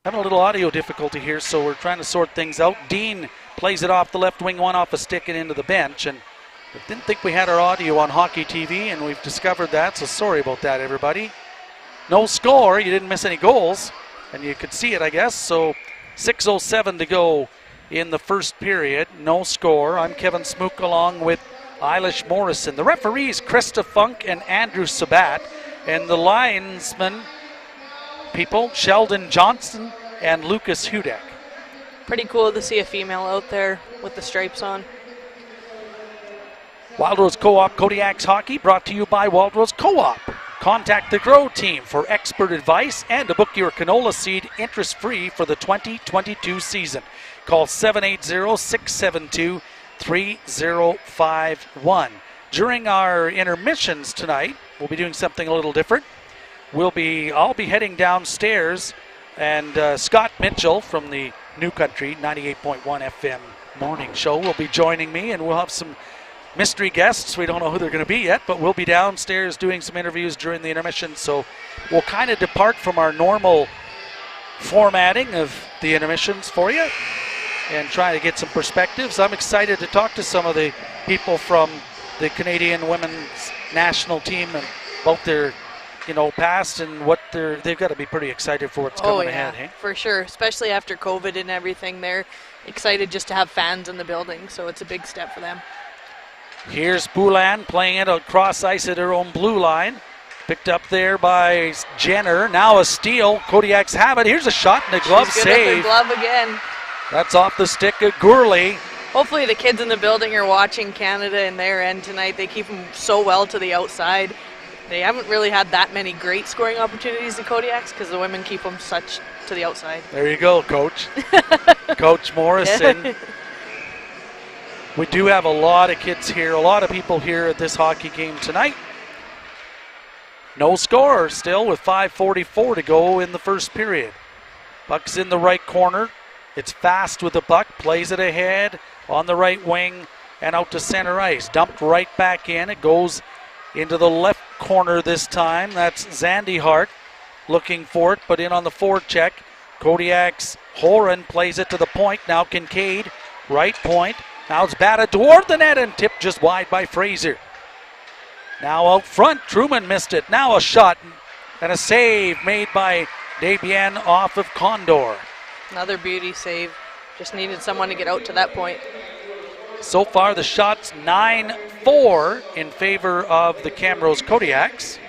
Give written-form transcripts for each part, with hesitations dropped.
Having a little audio difficulty here, so we're trying to sort things out. Dean plays it off the left wing, one off a stick and into the bench. And I didn't think we had our audio on Hockey TV, and we've discovered that, so sorry about that, everybody. No score. You didn't miss any goals, and you could see it, I guess. So 6:07 to go in the first period. No score. I'm Kevin Smook along with Eilish Morrison. The referees, Krista Funk and Andrew Sabat, and the linesmen, people, Sheldon Johnson and Lucas Hudak. Pretty cool to see a female out there with the stripes on. Wildrose Co-op Kodiaks Hockey brought to you by Wildrose Co-op. Contact the Grow team for expert advice and to book your canola seed interest-free for the 2022 season. Call 780-672-3051. During our intermissions tonight, we'll be doing something a little different. I'll be heading downstairs, and Scott Mitchell from the New Country 98.1 FM morning show will be joining me, and we'll have some mystery guests. We don't know who they're going to be yet, but we'll be downstairs doing some interviews during the intermission. So we'll kind of depart from our normal formatting of the intermissions for you and try to get some perspectives. I'm excited to talk to some of the people from the Canadian women's national team and about their past and what they've got to be pretty excited for what's coming ahead. Hey? For sure, especially after COVID and everything. They're excited just to have fans in the building, so it's a big step for them. Here's Boulan playing it across ice at her own blue line. Picked up there by Jenner. Now a steal. Kodiaks have it. Here's a shot and a glove She's good save. At the glove again. That's off the stick of Gurley. Hopefully the kids in the building are watching Canada and their end tonight. They keep them so well to the outside. They haven't really had that many great scoring opportunities, the Kodiaks, because the women keep them such to the outside. There you go, Coach. Coach Morrison. We do have a lot of kids here, a lot of people here at this hockey game tonight. No score still with 5:44 to go in the first period. Puck's in the right corner. It's fast with the puck, plays it ahead on the right wing and out to center ice. Dumped right back in. It goes into the left corner this time. That's Zandy Hart looking for it, but in on the forward check. Kodiaks Horan plays it to the point. Now Kincaid, right point. Now it's batted toward the net and tipped just wide by Fraser. Now out front, Truman missed it. Now a shot and a save made by Debian off of Condor. Another beauty save. Just needed someone to get out to that point. So far the shots 9-4 in favor of the Camrose Kodiaks.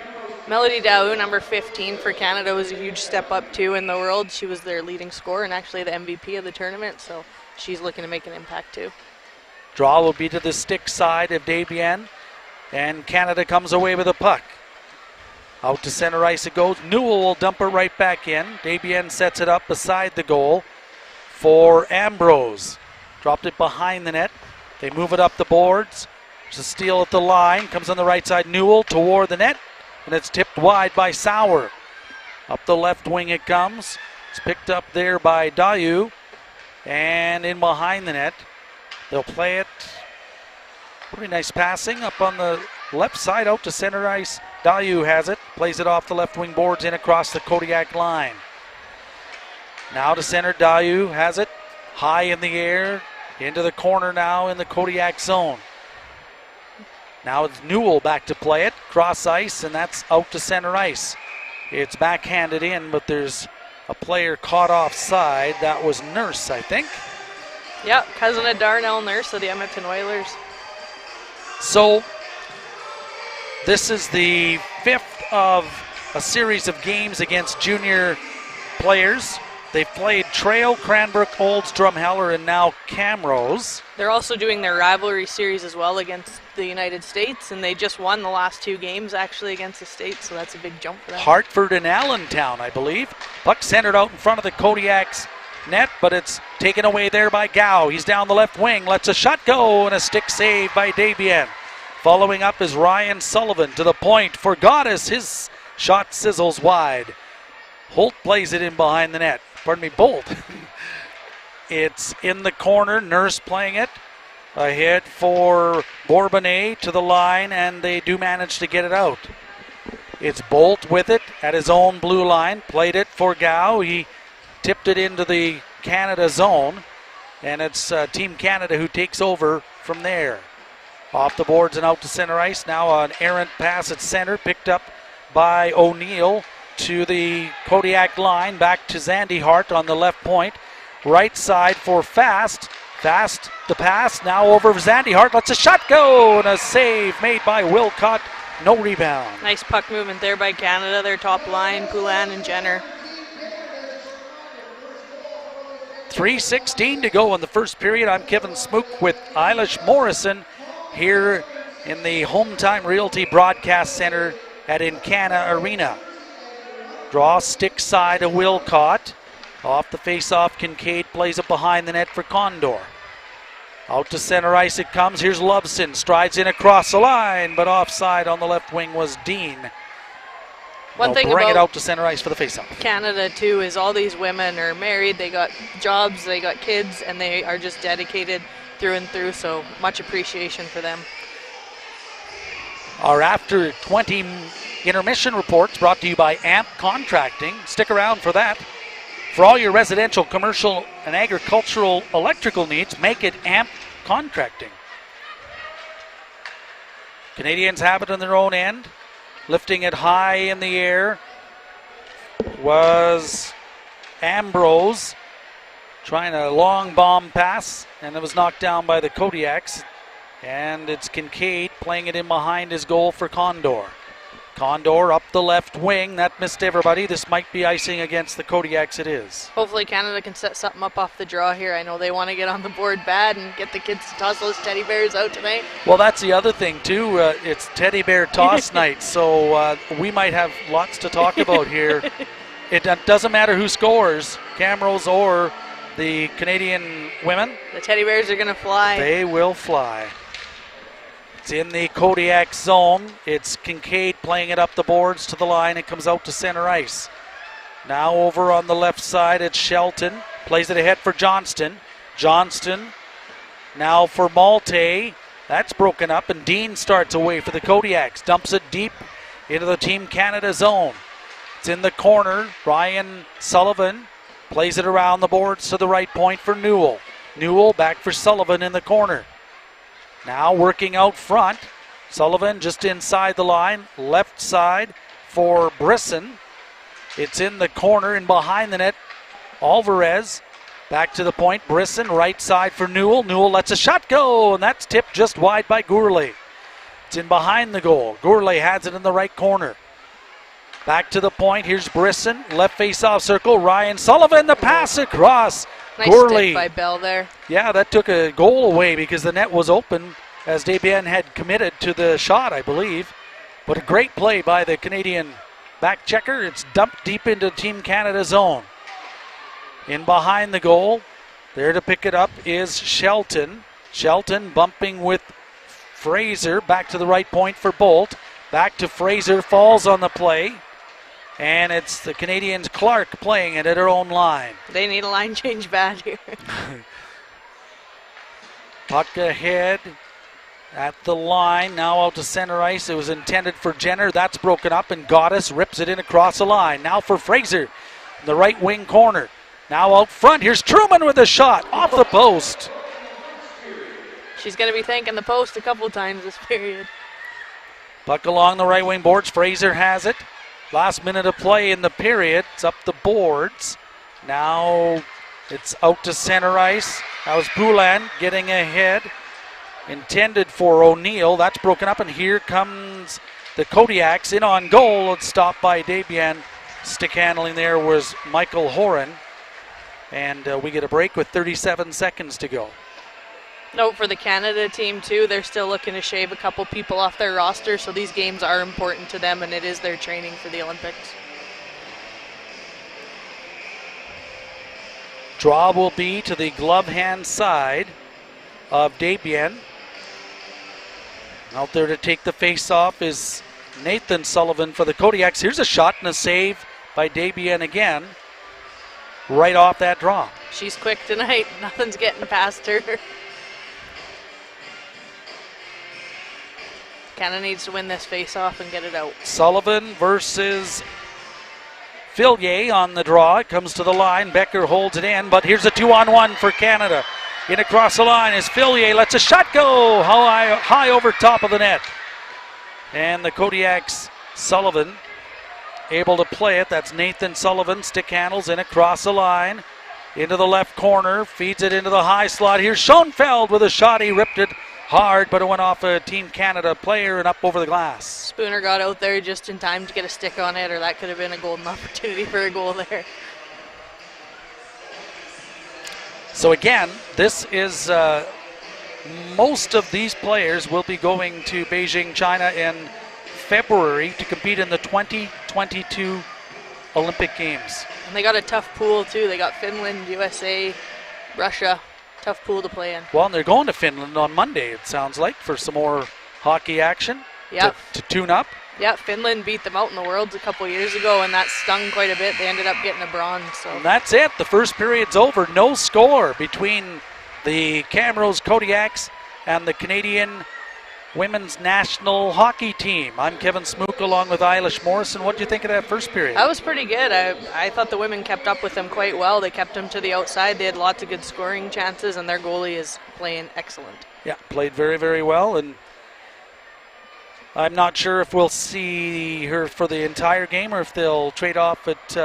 Melody Daou, number 15 for Canada, was a huge step up too in the world. She was their leading scorer and actually the MVP of the tournament, so she's looking to make an impact too. Draw will be to the stick side of Debian, and Canada comes away with a puck. Out to center ice it goes. Newell will dump it right back in. Debian sets it up beside the goal for Ambrose. Dropped it behind the net. They move it up the boards. There's a steal at the line. Comes on the right side. Newell toward the net. And it's tipped wide by Sauer. Up the left wing it comes. It's picked up there by Dayu. And in behind the net. They'll play it. Pretty nice passing up on the left side out to center ice. Dayu has it. Plays it off the left wing boards in across the Kodiak line. Now to center. Dayu has it. High in the air. Into the corner now in the Kodiak zone. Now it's Newell back to play it. Cross ice, and that's out to center ice. It's backhanded in, but there's a player caught offside. That was Nurse, I think. Yep, cousin of Darnell Nurse of the Edmonton Oilers. So this is the fifth of a series of games against junior players. They've played Trail, Cranbrook, Olds, Drumheller, and now Camrose. They're also doing their rivalry series as well against the United States, and they just won the last two games actually against the States, so that's a big jump for them. Hartford and Allentown, I believe. Puck centered out in front of the Kodiaks net, but it's taken away there by Gow. He's down the left wing, lets a shot go, and a stick save by Debian. Following up is Ryan Sullivan to the point for Goddess. His shot sizzles wide. Holt plays it in behind the net. Pardon me, Bolt. It's in the corner. Nurse playing it. Ahead for Bourbonnais to the line, and they do manage to get it out. It's Bolt with it at his own blue line. Played it for Gow. He tipped it into the Canada zone, and it's Team Canada who takes over from there. Off the boards and out to center ice. Now an errant pass at center, picked up by O'Neill to the Kodiak line. Back to Zandy Hart on the left point. Right side for Fast. Fast the pass. Now over Zandy Hart. Lets a shot go. And a save made by Wilcott. No rebound. Nice puck movement there by Canada. Their top line, Poulin and Jenner. 3:16 to go in the first period. I'm Kevin Smook with Eilish Morrison here in the Home Time Realty Broadcast Center at Encana Arena. Draw stick side of Wilcott. Off the face-off, Kincaid plays it behind the net for Condor. Out to center ice it comes. Here's Loveson. Strides in across the line, but offside on the left wing was Dean. One thing bring about it out to center ice for the face-off. Canada, too, is all these women are married. They got jobs, they got kids, and they are just dedicated through and through, so much appreciation for them. Our After 20 intermission reports brought to you by AMP Contracting. Stick around for that. For all your residential, commercial, and agricultural electrical needs, make it AMP Contracting. Canadians have it on their own end. Lifting it high in the air was Ambrose. Trying a long bomb pass, and it was knocked down by the Kodiaks. And it's Kincaid playing it in behind his goal for Condor. Condor up the left wing. That missed everybody. This might be icing against the Kodiaks. It is. Hopefully Canada can set something up off the draw here. I know they want to get on the board bad and get the kids to toss those teddy bears out tonight. Well, that's the other thing, too. It's teddy bear toss night, so we might have lots to talk about here. It doesn't matter who scores, Camrose or the Canadian women. The teddy bears are going to fly. They will fly. It's in the Kodiak zone. It's Kincaid playing it up the boards to the line. It comes out to center ice. Now over on the left side, it's Shelton. Plays it ahead for Johnston. Johnston now for Malte. That's broken up, and Dean starts away for the Kodiaks. Dumps it deep into the Team Canada zone. It's in the corner. Ryan Sullivan plays it around the boards to the right point for Newell. Newell back for Sullivan in the corner. Now working out front. Sullivan just inside the line. Left side for Brisson. It's in the corner and behind the net. Alvarez back to the point. Brisson right side for Newell. Newell lets a shot go, and that's tipped just wide by Gourlay. It's in behind the goal. Gourlay has it in the right corner. Back to the point. Here's Brisson. Left face-off circle. Ryan Sullivan. The pass across. Nice Gourlay. stick by Bell there. Yeah, that took a goal away because the net was open as Desbiens had committed to the shot, I believe. But a great play by the Canadian back checker. It's dumped deep into Team Canada zone. In behind the goal, there to pick it up is Shelton. Shelton bumping with Fraser. Back to the right point for Bolt. Back to Fraser. Falls on the play. And it's the Canadians' Clark playing it at her own line. They need a line change bad here. Puck ahead at the line. Now out to center ice. It was intended for Jenner. That's broken up, and Goddess rips it in across the line. Now for Fraser in the right wing corner. Now out front. Here's Truman with a shot off the post. She's going to be thanking the post a couple times this period. Puck along the right wing boards. Fraser has it. Last minute of play in the period. It's up the boards. Now it's out to center ice. That was Poulin getting ahead. Intended for O'Neill. That's broken up, and here comes the Kodiaks in on goal. It's stopped by Desbiens. Stick handling there was Michael Horan. And we get a break with 37 seconds to go. Note for the Canada team, too, they're still looking to shave a couple people off their roster, so these games are important to them, and it is their training for the Olympics. Draw will be to the glove hand side of Desbiens. Out there to take the face-off is Nathan Sullivan for the Kodiaks. Here's a shot and a save by Desbiens again, right off that draw. She's quick tonight. Nothing's getting past her. Canada needs to win this face-off and get it out. Sullivan versus Fillier on the draw. It comes to the line. Becker holds it in, but here's a 2-on-1 for Canada. In across the line is Fillier. Lets a shot go high over top of the net. And the Kodiaks, Sullivan, able to play it. That's Nathan Sullivan. Stick handles in across the line. Into the left corner. Feeds it into the high slot. Here's Schoenfeld with a shot. He ripped it hard, but it went off a Team Canada player and up over the glass. Spooner got out there just in time to get a stick on it, or that could have been a golden opportunity for a goal there. So again, this is most of these players will be going to Beijing, China in February to compete in the 2022 Olympic Games. And they got a tough pool too. They got Finland, USA, Russia. Tough pool to play in. Well, and they're going to Finland on Monday, it sounds like, for some more hockey action. Yep. To tune up. Yeah, Finland beat them out in the Worlds a couple years ago, and that stung quite a bit. They ended up getting a bronze. So. And that's it. The first period's over. No score between the Camrose Kodiaks and the Canadian Women's National Hockey Team. I'm Kevin Smook along with Eilish Morrison. What did you think of that first period? That was pretty good. I thought the women kept up with them quite well. They kept them to the outside. They had lots of good scoring chances, and their goalie is playing excellent. Yeah, played very, very well, and I'm not sure if we'll see her for the entire game or if they'll trade off at...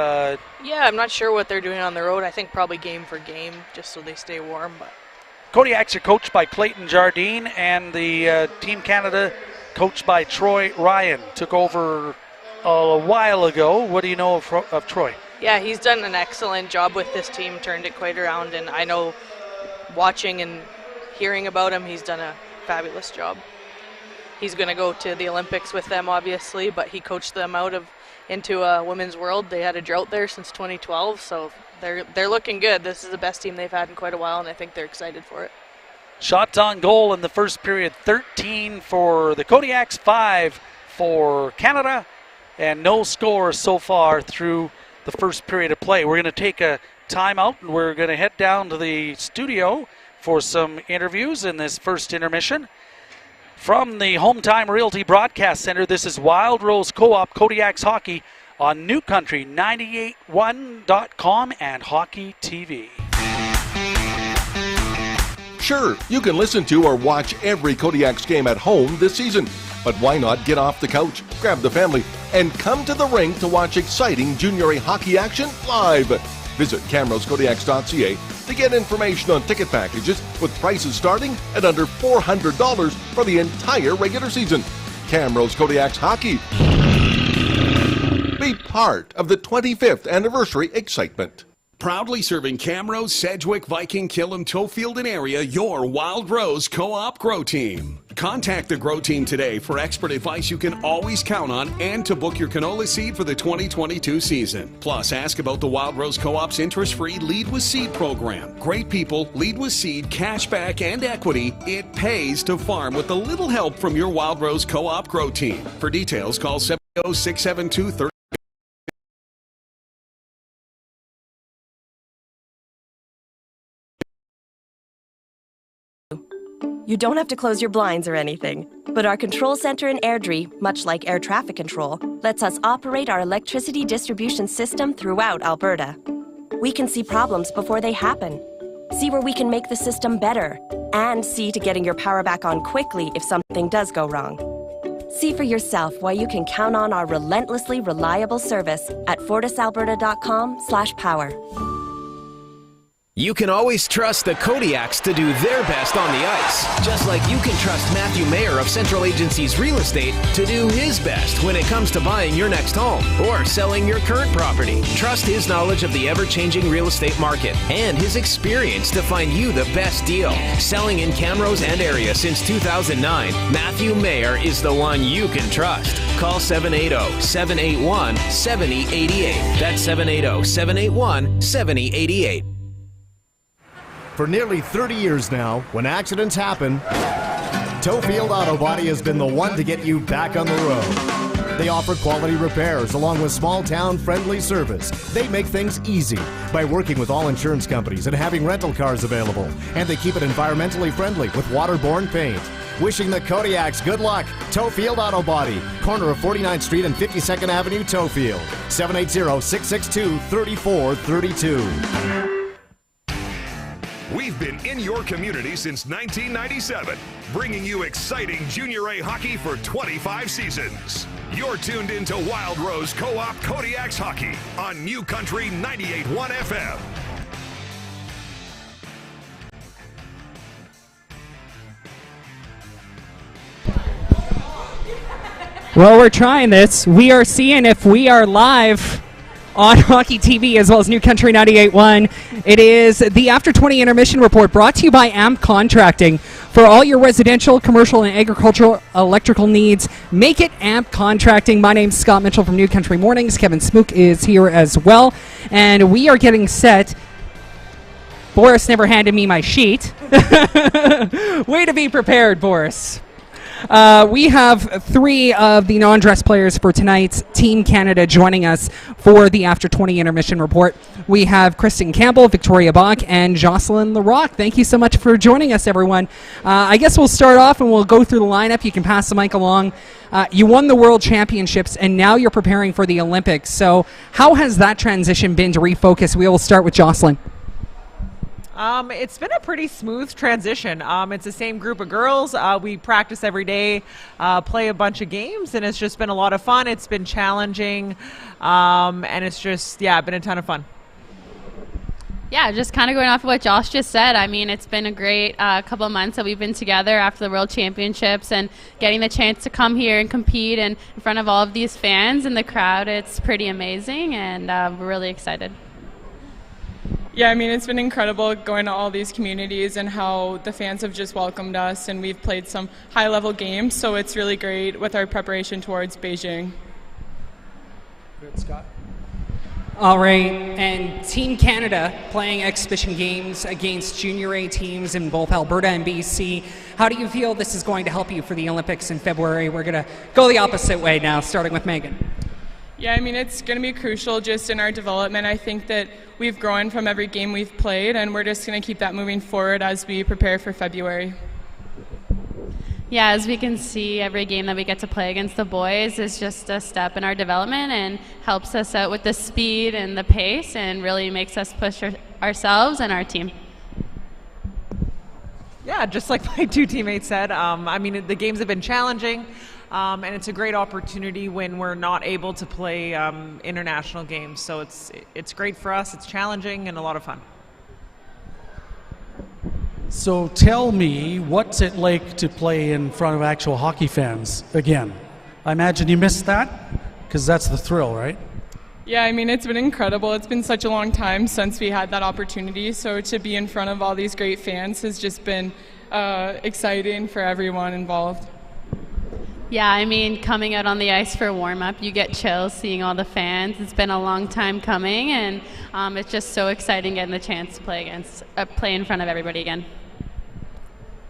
Yeah, I'm not sure what they're doing on the road. I think probably game for game, just so they stay warm. But Kodiaks are coached by Clayton Jardine, and the Team Canada coached by Troy Ryan. Took over a while ago. What do you know of Troy? Yeah, he's done an excellent job with this team, turned it quite around, and I know watching and hearing about him, he's done a fabulous job. He's going to go to the Olympics with them, obviously, but he coached them into a women's world. They had a drought there since 2012, so they're looking good. This is the best team they've had in quite a while, and I think they're excited for it. Shots on goal in the first period, 13 for the Kodiaks, 5 for Canada, and no score so far through the first period of play. We're going to take a timeout, and we're going to head down to the studio for some interviews in this first intermission. From the Home Time Realty Broadcast Center, this is Wild Rose Co-op Kodiaks Hockey on New Country 98.1.com and Hockey TV. Sure, you can listen to or watch every Kodiaks game at home this season, but why not get off the couch, grab the family, and come to the rink to watch exciting Junior A hockey action live? Visit CamroseKodiaks.ca to get information on ticket packages with prices starting at under $400 for the entire regular season. Camrose Kodiaks Hockey. Be part of the 25th anniversary excitement. Proudly serving Camrose, Sedgwick, Viking, Killam, Tofield, and area, your Wild Rose Co-op Grow Team. Contact the Grow Team today for expert advice you can always count on and to book your canola seed for the 2022 season. Plus, ask about the Wild Rose Co-op's interest-free Lead with Seed program. Great people, Lead with Seed, cashback, and equity. It pays to farm with a little help from your Wild Rose Co-op Grow Team. For details, call 70672-30. You don't have to close your blinds or anything, but our control center in Airdrie, much like air traffic control, lets us operate our electricity distribution system throughout Alberta. We can see problems before they happen, see where we can make the system better, and see to getting your power back on quickly if something does go wrong. See for yourself why you can count on our relentlessly reliable service at fortisalberta.com/power. You can always trust the Kodiaks to do their best on the ice, just like you can trust Matthew Mayer of Central Agencies Real Estate to do his best when it comes to buying your next home or selling your current property. Trust his knowledge of the ever-changing real estate market and his experience to find you the best deal. Selling in Camrose and area since 2009, Matthew Mayer is the one you can trust. Call 780-781-7088. That's 780-781-7088. For nearly 30 years now, when accidents happen, Tofield Auto Body has been the one to get you back on the road. They offer quality repairs along with small-town friendly service. They make things easy by working with all insurance companies and having rental cars available. And they keep it environmentally friendly with waterborne paint. Wishing the Kodiaks good luck. Toefield Auto Body, corner of 49th Street and 52nd Avenue, Toefield. 780-662-3432. We've been in your community since 1997, bringing you exciting Junior A hockey for 25 seasons. You're tuned into Wild Rose Co-op Kodiaks Hockey on New Country 98.1 FM. Well, we're trying this. We are seeing if we are live on Hockey TV as well as New Country 98.1. It is the After 20 Intermission Report brought to you by AMP Contracting. For all your residential, commercial, and agricultural electrical needs, make it AMP Contracting. My name's Scott Mitchell from New Country Mornings. Kevin Smook is here as well. And we are getting set. Boris never handed me my sheet. Way to be prepared, Boris. We have three of the non-dress players for tonight's Team Canada joining us for the After 20 Intermission Report. We have Kristen Campbell, Victoria Bach, and Jocelyn Larocque. Thank you so much for joining us, everyone. I guess we'll start off and we'll go through the lineup. You can pass the mic along. You won the World Championships, and now you're preparing for the Olympics. So how has that transition been to refocus? We will start with Jocelyn. It's been a pretty smooth transition. It's the same group of girls. We practice every day, play a bunch of games, and it's just been a lot of fun. It's been challenging, and it's just, been a ton of fun. Yeah, just kind of going off of what Josh just said. I mean, it's been a great couple of months that we've been together after the World Championships and getting the chance to come here and compete in front of all of these fans and the crowd. It's pretty amazing, and we're really excited. Yeah, I mean, it's been incredible going to all these communities and how the fans have just welcomed us, and we've played some high-level games, so it's really great with our preparation towards Beijing. Good, Scott. All right, and Team Canada playing exhibition games against Junior A teams in both Alberta and BC. How do you feel this is going to help you for the Olympics in February? We're going to go the opposite way now, starting with Megan. Yeah, I mean, it's going to be crucial just in our development. I think that we've grown from every game we've played, and we're just going to keep that moving forward as we prepare for February. Yeah, as we can see, every game that we get to play against the boys is just a step in our development and helps us out with the speed and the pace and really makes us push ourselves and our team. Yeah, just like my two teammates said, I mean, the games have been challenging. And it's a great opportunity when we're not able to play international games. So it's great for us. It's challenging and a lot of fun. So tell me, what's it like to play in front of actual hockey fans again? I imagine you missed that, because that's the thrill, right? Yeah, I mean, it's been incredible. It's been such a long time since we had that opportunity. So to be in front of all these great fans has just been exciting for everyone involved. Yeah, I mean, coming out on the ice for warm-up, you get chills seeing all the fans. It's been a long time coming, and it's just so exciting getting the chance to play in front of everybody again.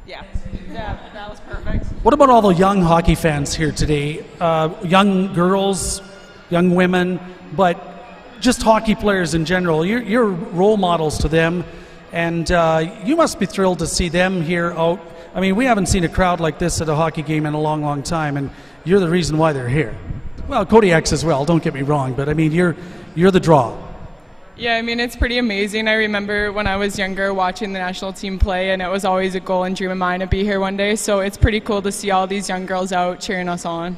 Yeah, that was perfect. What about all the young hockey fans here today? Young girls, young women, but just hockey players in general. You're role models to them, and you must be thrilled to see them here out. I mean, we haven't seen a crowd like this at a hockey game in a long, long time, and you're the reason why they're here. Well, Kodiaks as well, don't get me wrong, but I mean, you're the draw. Yeah, I mean, it's pretty amazing. I remember when I was younger watching the national team play, and it was always a goal and dream of mine to be here one day, so it's pretty cool to see all these young girls out cheering us on.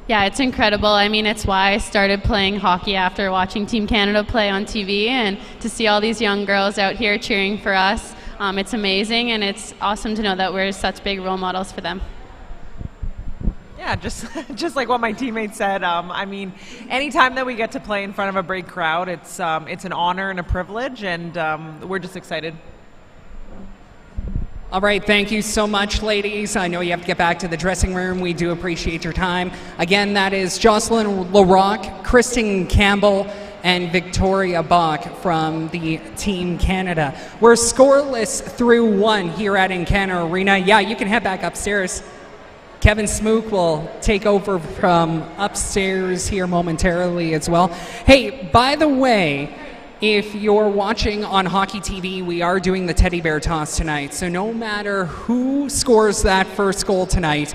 Yeah, it's incredible. I mean, it's why I started playing hockey after watching Team Canada play on TV, and to see all these young girls out here cheering for us. It's amazing, and it's awesome to know that we're such big role models for them. Yeah, just like what my teammates said. I mean, anytime that we get to play in front of a big crowd, it's an honor and a privilege, and we're just excited. All right, thank you so much, ladies. I know you have to get back to the dressing room. We do appreciate your time. Again, that is Jocelyn Larocque, Kristen Campbell, and Victoria Bach from the Team Canada. We're scoreless through one here at Encana Arena. Yeah, you can head back upstairs. Kevin Smook will take over from upstairs here momentarily as well. Hey, by the way, if you're watching on Hockey TV, we are doing the teddy bear toss tonight. So no matter who scores that first goal tonight,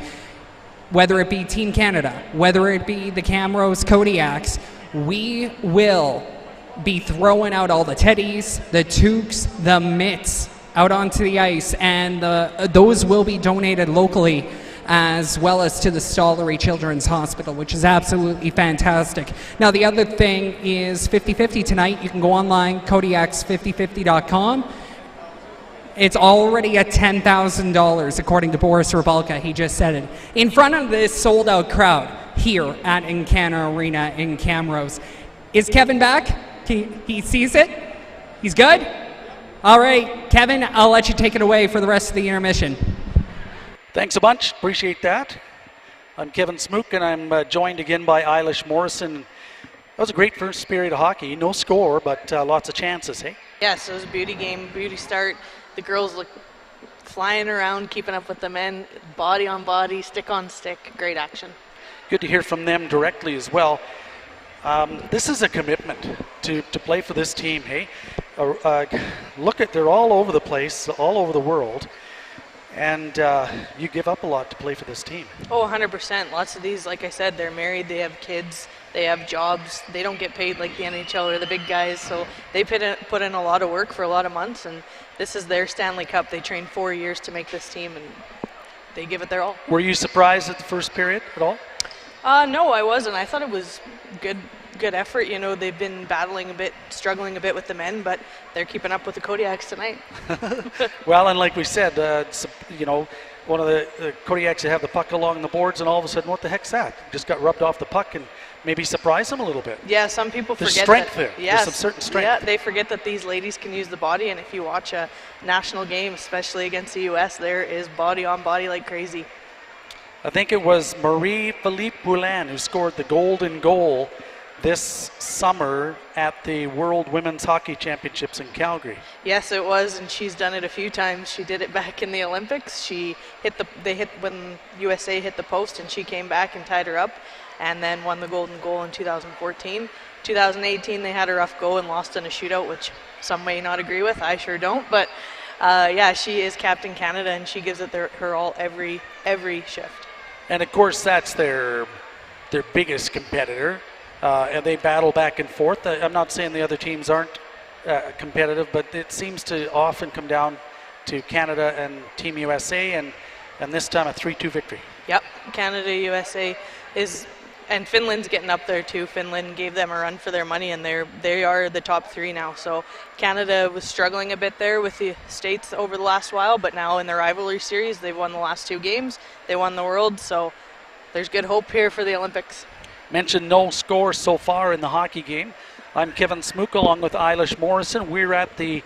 whether it be Team Canada, whether it be the Camrose Kodiaks, we will be throwing out all the teddies, the toques, the mitts out onto the ice, and those will be donated locally as well as to the Stollery Children's Hospital, which is absolutely fantastic. Now, the other thing is 50-50 tonight. You can go online, Kodiaks5050.com. It's already at $10,000, according to Boris Rabalka. He just said it. In front of this sold-out crowd here at Encana Arena in Camrose. Is Kevin back? He sees it? He's good? All right, Kevin, I'll let you take it away for the rest of the intermission. Thanks a bunch. Appreciate that. I'm Kevin Smook, and I'm joined again by Eilish Morrison. That was a great first period of hockey. No score, but lots of chances, hey? Yes, it was a beauty game, beauty start. The girls look flying around, keeping up with the men, body on body, stick on stick. Great action. Good to hear from them directly as well. This is a commitment to play for this team, hey? Look at, they're all over the place, all over the world. And you give up a lot to play for this team. Oh, 100%. Lots of these, like I said, they're married, they have kids, they have jobs. They don't get paid like the NHL or the big guys, so they put in a lot of work for a lot of months, and this is their Stanley Cup. They trained 4 years to make this team, and they give it their all. Were you surprised at the first period at all? No, I wasn't. I thought it was good effort. You know, they've been battling a bit, struggling a bit with the men, but they're keeping up with the Kodiaks tonight. Well, and like we said, you know, one of the Kodiaks that have the puck along the boards, and all of a sudden, what the heck's that? Just got rubbed off the puck and maybe surprise them a little bit. Yeah, some people forget There's strength that, there. Yes, There's some certain strength. Yeah, they forget that these ladies can use the body, and if you watch a national game, especially against the U.S., there is body on body like crazy. I think it was Marie-Philippe Poulin who scored the golden goal this summer at the World Women's Hockey Championships in Calgary. Yes, it was, and she's done it a few times. She did it back in the Olympics. They hit when USA hit the post, and she came back and tied her up, and then won the golden goal in 2014. 2018, they had a rough go and lost in a shootout, which some may not agree with. I sure don't, but yeah, she is Captain Canada, and she gives it her all every shift. And of course, that's their biggest competitor. And they battle back and forth. I'm not saying the other teams aren't competitive, but it seems to often come down to Canada and Team USA, and this time a 3-2 victory. Yep, Canada, USA is, and Finland's getting up there too. Finland gave them a run for their money, and they are the top three now. So Canada was struggling a bit there with the States over the last while, but now in the rivalry series, they've won the last 2 games. They won the World, so there's good hope here for the Olympics. Mentioned no score so far in the hockey game. I'm Kevin Smook along with Eilish Morrison. We're at the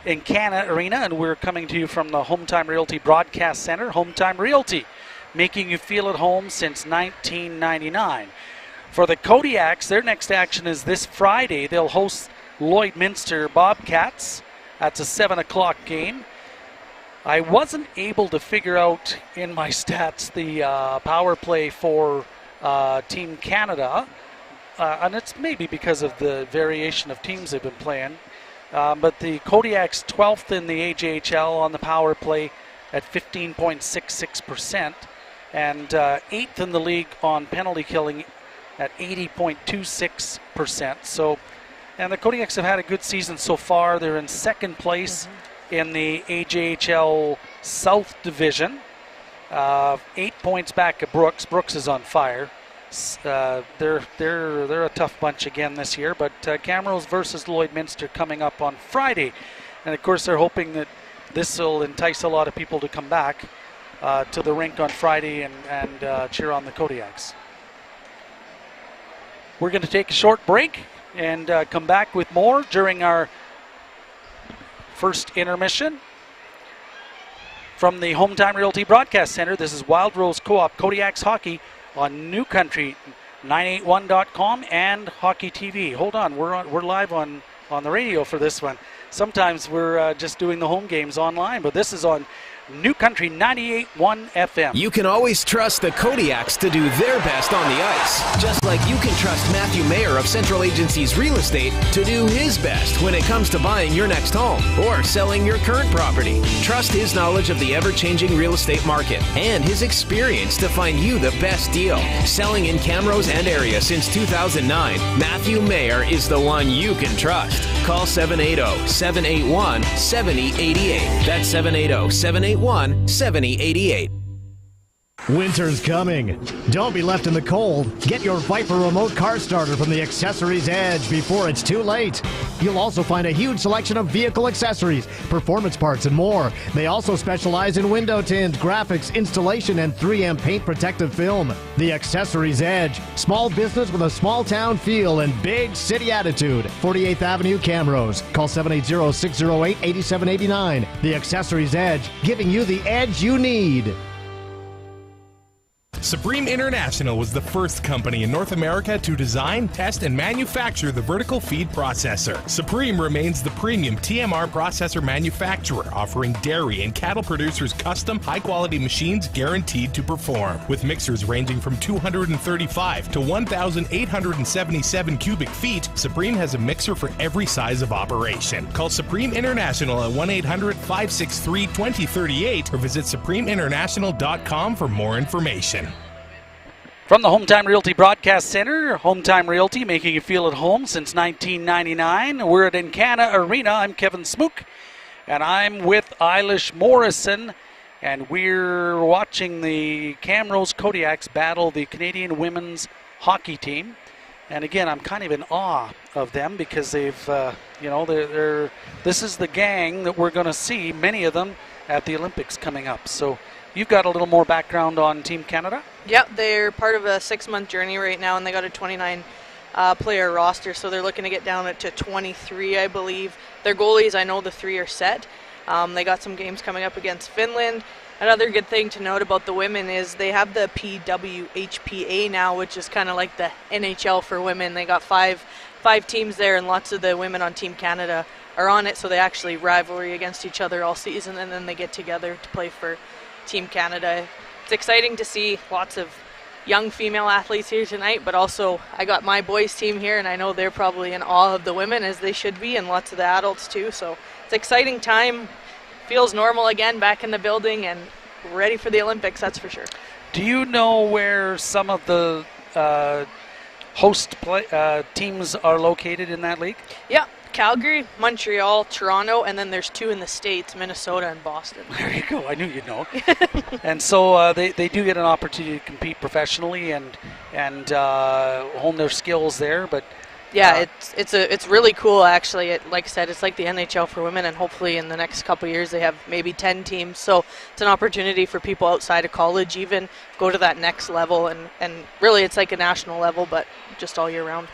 Encana Arena, and we're coming to you from the Home Time Realty Broadcast Center. Home Time Realty, making you feel at home since 1999. For the Kodiaks, their next action is this Friday. They'll host Lloydminster Bobcats. That's a 7 o'clock game. I wasn't able to figure out in my stats the power play for Team Canada, and it's maybe because of the variation of teams they've been playing, but the Kodiaks 12th in the AJHL on the power play at 15.66%, and 8th in the league on penalty killing at 80.26%. So, and the Kodiaks have had a good season so far. They're in second place in the AJHL South Division. 8 points back at Brooks. Brooks is on fire. They're a tough bunch again this year, but Camrose versus Lloydminster coming up on Friday. And of course, they're hoping that this will entice a lot of people to come back to the rink on Friday and cheer on the Kodiaks. We're going to take a short break and come back with more during our first intermission. From the Home Time Realty Broadcast Center, this is Wild Rose Co-op Kodiaks Hockey on New Country 981.com and Hockey TV. Hold on, we're live on the radio for this one. Sometimes we're just doing the home games online, but this is on New Country 98.1 FM. You can always trust the Kodiaks to do their best on the ice. Just like you can trust Matthew Mayer of Central Agencies Real Estate to do his best when it comes to buying your next home or selling your current property. Trust his knowledge of the ever-changing real estate market and his experience to find you the best deal. Selling in Camrose and area since 2009, Matthew Mayer is the one you can trust. Call 780-781-7088. That's 780-781-7088. Winter's coming. Don't be left in the cold. Get your Viper remote car starter from the Accessories Edge before it's too late. You'll also find a huge selection of vehicle accessories, performance parts, and more. They also specialize in window tint, graphics, installation, and 3M paint protective film. The Accessories Edge. Small business with a small town feel and big city attitude. 48th Avenue, Camrose. Call 780-608-8789. The Accessories Edge, giving you the edge you need. Supreme International was the first company in North America to design, test, and manufacture the vertical feed processor. Supreme remains the premium TMR processor manufacturer, offering dairy and cattle producers custom, high-quality machines guaranteed to perform. With mixers ranging from 235 to 1,877 cubic feet, Supreme has a mixer for every size of operation. Call Supreme International at 1-800-563-2038 or visit supremeinternational.com for more information. From the Hometime Realty Broadcast Center, Hometime Realty making you feel at home since 1999. We're at Encana Arena. I'm Kevin Smook, and I'm with Eilish Morrison, and we're watching the Camrose Kodiaks battle the Canadian women's hockey team. And again, I'm kind of in awe of them because they've, this is the gang that we're going to see, many of them, at the Olympics coming up. So you've got a little more background on Team Canada? Yep, they're part of a 6-month journey right now, and they got a 29-player roster, so they're looking to get down to 23, I believe. Their goalies, I know the 3 are set. They got some games coming up against Finland. Another good thing to note about the women is they have the PWHPA now, which is kind of like the NHL for women. They got five teams there, and lots of the women on Team Canada are on it, so they actually rivalry against each other all season, and then they get together to play for Team Canada. It's exciting to see lots of young female athletes here tonight, but also I got my boys team here, and I know they're probably in awe of the women, as they should be, and lots of the adults too. So it's an exciting time. Feels normal again, back in the building, and ready for the Olympics, that's for sure. Do you know where some of the host teams are located in that league? Yeah. Calgary, Montreal, Toronto, and then there's 2 in the States, Minnesota and Boston. There you go. I knew you'd know. And so they do get an opportunity to compete professionally and hone their skills there. But yeah, it's really cool, actually. Like I said, it's like the NHL for women, and hopefully in the next couple of years they have maybe 10 teams. So it's an opportunity for people outside of college even go to that next level, and really it's like a national level, but just all year round.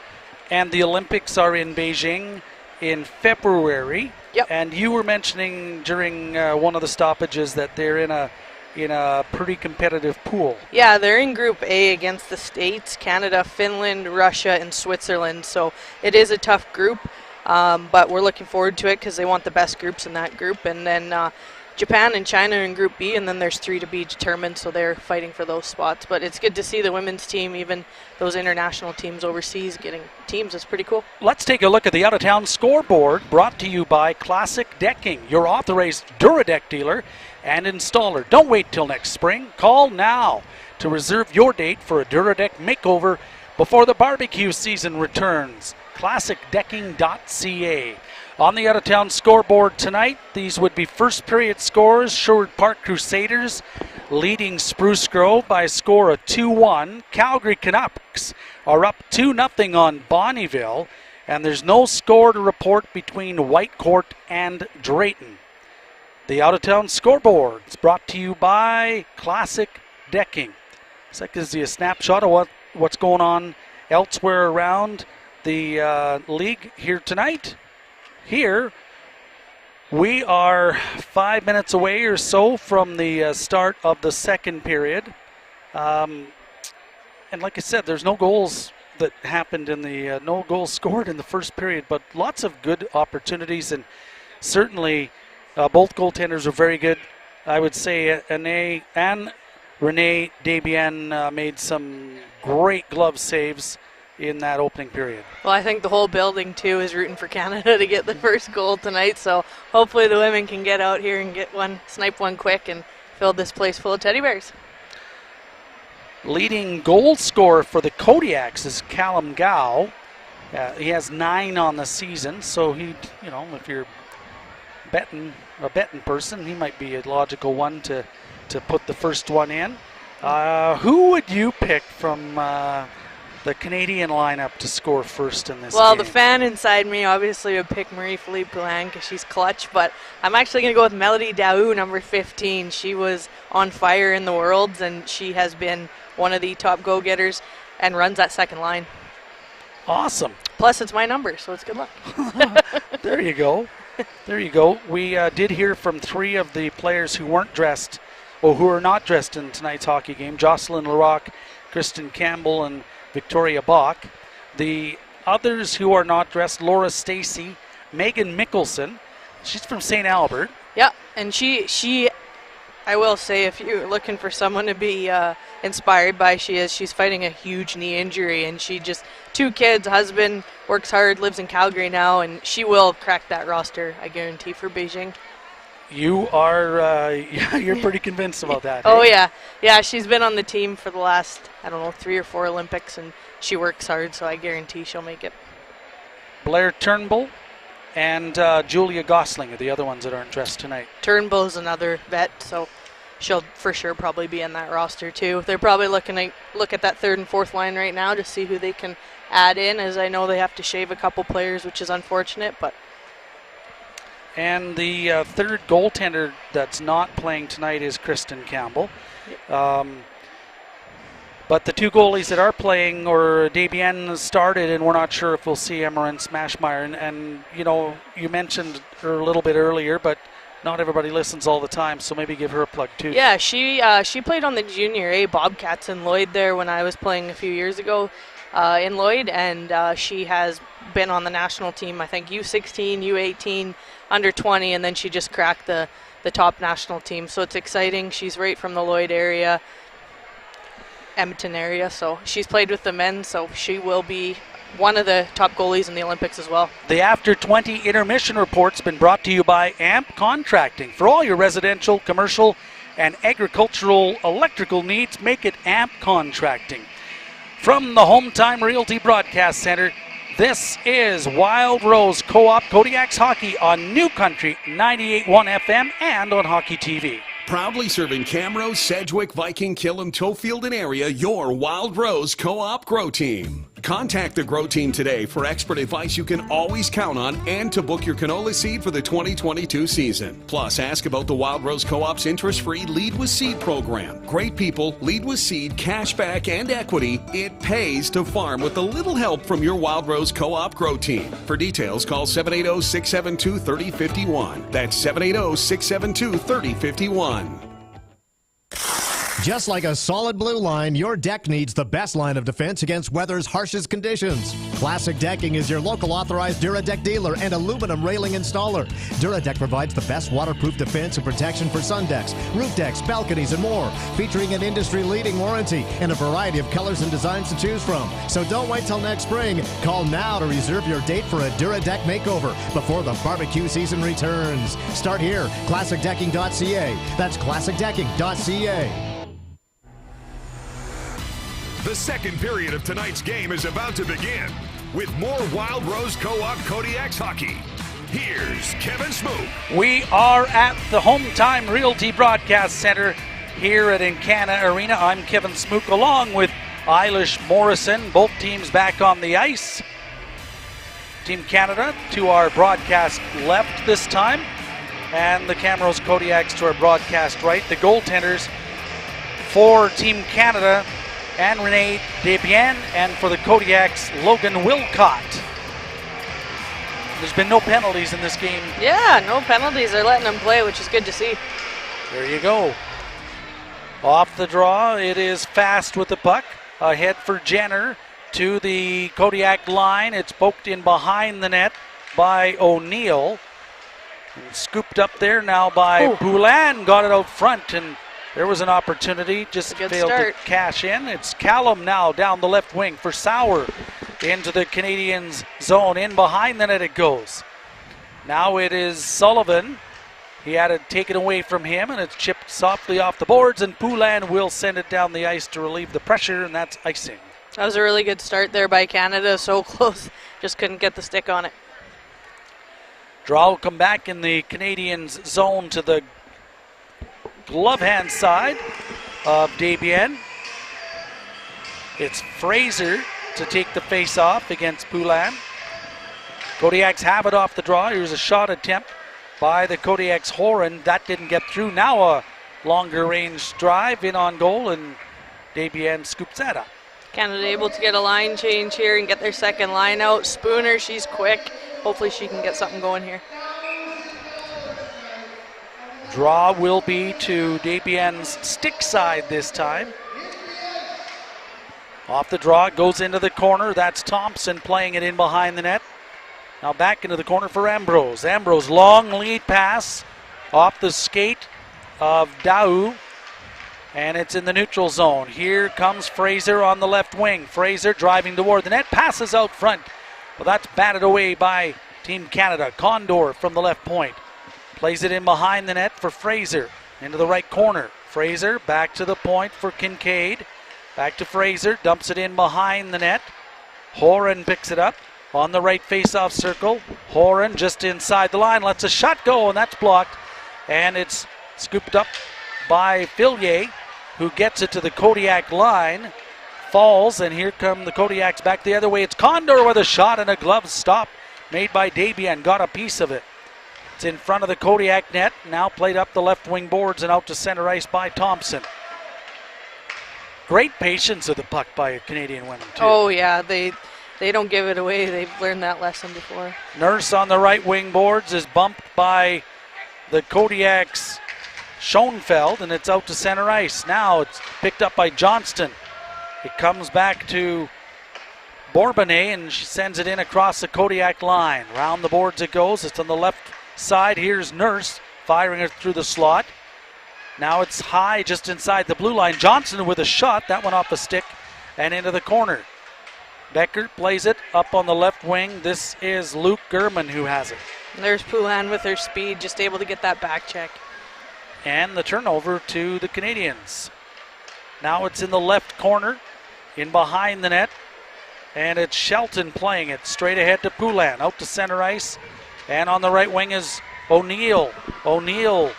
And the Olympics are in Beijing in February. Yep. And you were mentioning during one of the stoppages that they're in a pretty competitive pool. Yeah, they're in Group A against the States, Canada, Finland, Russia, and Switzerland. So it is a tough group, but we're looking forward to it because they want the best groups in that group. And then Japan and China are in Group B, and then there's 3 to be determined, so they're fighting for those spots. But it's good to see the women's team, even those international teams overseas, getting teams. It's pretty cool. Let's take a look at the out-of-town scoreboard, brought to you by Classic Decking, your authorized Duradeck dealer and installer. Don't wait till next spring. Call now to reserve your date for a Duradeck makeover before the barbecue season returns. ClassicDecking.ca. On the out-of-town scoreboard tonight, these would be first period scores. Sherwood Park Crusaders leading Spruce Grove by a score of 2-1. Calgary Canucks are up 2-0 on Bonnyville, and there's no score to report between Whitecourt and Drayton. The out-of-town scoreboard is brought to you by Classic Decking. This gives you a snapshot of what's going on elsewhere around the league here tonight. Here, we are 5 minutes away or so from the start of the second period. And like I said, there's no goals that happened in the, no goals scored in the first period, but lots of good opportunities, and certainly both goaltenders are very good. I would say Ane and Renee Desbiens made some great glove saves in that opening period. Well, I think the whole building, too, is rooting for Canada to get the first goal tonight, so hopefully the women can get out here and get one, snipe one quick, and fill this place full of teddy bears. Leading goal scorer for the Kodiaks is Callum Gow. He has 9 on the season, so he, if you're a betting person, he might be a logical one to put the first one in. Who would you pick from the Canadian lineup to score first in this game? Well, the fan inside me obviously would pick Marie-Philippe Poulin because she's clutch, but I'm actually going to go with Melody Daou, number 15. She was on fire in the Worlds, and she has been one of the top go-getters and runs that second line. Awesome. Plus, it's my number, so it's good luck. There you go. There you go. We did hear from 3 of the players who weren't dressed, or who are not dressed in tonight's hockey game: Jocelyn Larocque, Kristen Campbell, and Victoria Bach. The others who are not dressed: Laura Stacey, Megan Mickelson. She's from St. Albert. Yeah, and she, I will say, if you're looking for someone to be inspired by, she's fighting a huge knee injury, and she just, 2 kids, husband, works hard, lives in Calgary now, and she will crack that roster, I guarantee, for Beijing. You are, you're pretty convinced about that. Oh, hey? yeah. Yeah, she's been on the team for the last, 3 or 4 Olympics, and she works hard, so I guarantee she'll make it. Blair Turnbull and Julia Gosling are the other ones that aren't dressed tonight. Turnbull's another vet, so she'll for sure probably be in that roster too. They're probably look at that 3rd and 4th line right now to see who they can add in, as I know they have to shave a couple players, which is unfortunate, but. And the 3rd goaltender that's not playing tonight is Kristen Campbell. But the 2 goalies that are playing, or Desbiens started, and we're not sure if we'll see Emmeryn Smashmeyer. And you mentioned her a little bit earlier, but not everybody listens all the time, so maybe give her a plug too. Yeah, she played on the Junior A Bobcats in Lloyd there when I was playing a few years ago in Lloyd, and she has been on the national team, I think U16, U18, under 20, and then she just cracked the top national team. So it's exciting. She's right from the Lloyd area, Edmonton area, so she's played with the men, so she will be one of the top goalies in the Olympics as well. The After 20 Intermission Report's been brought to you by AMP Contracting. For all your residential, commercial, and agricultural electrical needs, make it AMP Contracting. From the Home Time Realty Broadcast Center, this is Wild Rose Co-op Kodiaks Hockey on New Country 98.1 FM and on Hockey TV. Proudly serving Camrose, Sedgwick, Viking, Killam, Tofield, and area, your Wild Rose Co-op Grow Team. Contact the Grow Team today for expert advice you can always count on and to book your canola seed for the 2022 season. Plus, ask about the Wild Rose Co-op's interest-free Lead with Seed program. Great people, Lead with Seed, cashback, and equity. It pays to farm with a little help from your Wild Rose Co-op Grow Team. For details, call 780-672-3051. That's 780-672-3051. Just like a solid blue line, your deck needs the best line of defense against weather's harshest conditions. Classic Decking is your local authorized Duradeck dealer and aluminum railing installer. Duradeck provides the best waterproof defense and protection for sun decks, roof decks, balconies, and more, featuring an industry-leading warranty and a variety of colors and designs to choose from. So don't wait till next spring. Call now to reserve your date for a Duradeck makeover before the barbecue season returns. Start here, classicdecking.ca. That's classicdecking.ca. The second period of tonight's game is about to begin with more Wild Rose Co-op Kodiaks hockey. Here's Kevin Smook. We are at the Home Time Realty Broadcast Center here at Encana Arena. I'm Kevin Smook along with Eilish Morrison. Both teams back on the ice. Team Canada to our broadcast left this time, and the Camrose Kodiaks to our broadcast right. The goaltenders for Team Canada, and Renee Desbiens, and for the Kodiaks, Logan Wilcott. There's been no penalties in this game. Yeah, no penalties. They're letting them play, which is good to see. There you go. Off the draw, it is Fast with the puck. Ahead for Jenner to the Kodiak line. It's poked in behind the net by O'Neill. And scooped up there now by Poulin, got it out front, and there was an opportunity, just failed to cash in. It's Callum now down the left wing for Sauer into the Canadians' zone. In behind the net it goes. Now it is Sullivan. He had it taken away from him, and it's chipped softly off the boards, and Poulin will send it down the ice to relieve the pressure, and that's icing. That was a really good start there by Canada, so close, just couldn't get the stick on it. Draw will come back in the Canadians' zone to the glove hand side of Desbiens. It's Fraser to take the face off against Poulin. Kodiaks have it off the draw. Here's a shot attempt by the Kodiaks Horan. That didn't get through. Now a longer range drive in on goal, and Desbiens scoops that up. Canada able to get a line change here and get their second line out. Spooner, she's quick. Hopefully she can get something going here. Draw will be to Desbiens' stick side this time. Off the draw, goes into the corner. That's Thompson playing it in behind the net. Now back into the corner for Ambrose. Ambrose, long lead pass off the skate of Daou. And it's in the neutral zone. Here comes Fraser on the left wing. Fraser driving toward the net, passes out front. Well, that's batted away by Team Canada. Condor from the left point. Plays it in behind the net for Fraser. Into the right corner. Fraser back to the point for Kincaid. Back to Fraser. Dumps it in behind the net. Horan picks it up on the right face-off circle. Horan just inside the line. Lets a shot go, and that's blocked. And it's scooped up by Fillier, who gets it to the Kodiak line. Falls, and here come the Kodiaks back the other way. It's Condor with a shot and a glove stop made by Desbiens. Got a piece of it. It's in front of the Kodiak net. Now played up the left wing boards and out to center ice by Thompson. Great patience of the puck by Canadian women, too. Oh, yeah. They don't give it away. They've learned that lesson before. Nurse on the right wing boards is bumped by the Kodiaks' Schoenfeld, and it's out to center ice. Now it's picked up by Johnston. It comes back to Bourbonnais, and she sends it in across the Kodiak line. Round the boards it goes. It's on the left side. Here's Nurse firing it through the slot. Now it's high just inside the blue line. Johnson with a shot. That one off a stick and into the corner. Becker plays it up on the left wing. This is Luke Gurman who has it. And there's Poulin with her speed, just able to get that back check. And the turnover to the Canadians. Now it's in the left corner, in behind the net. And it's Shelton playing it straight ahead to Poulin, out to center ice. And on the right wing is O'Neill. O'Neill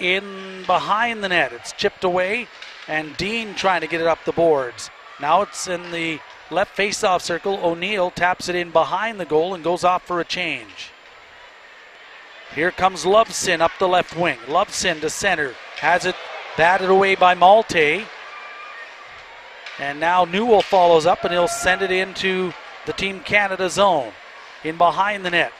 in behind the net. It's chipped away, and Dean trying to get it up the boards. Now it's in the left face-off circle. O'Neill taps it in behind the goal and goes off for a change. Here comes Loveson up the left wing. Loveson to center. Has it batted away by Malte. And now Newell follows up, and he'll send it into the Team Canada zone. In behind the net.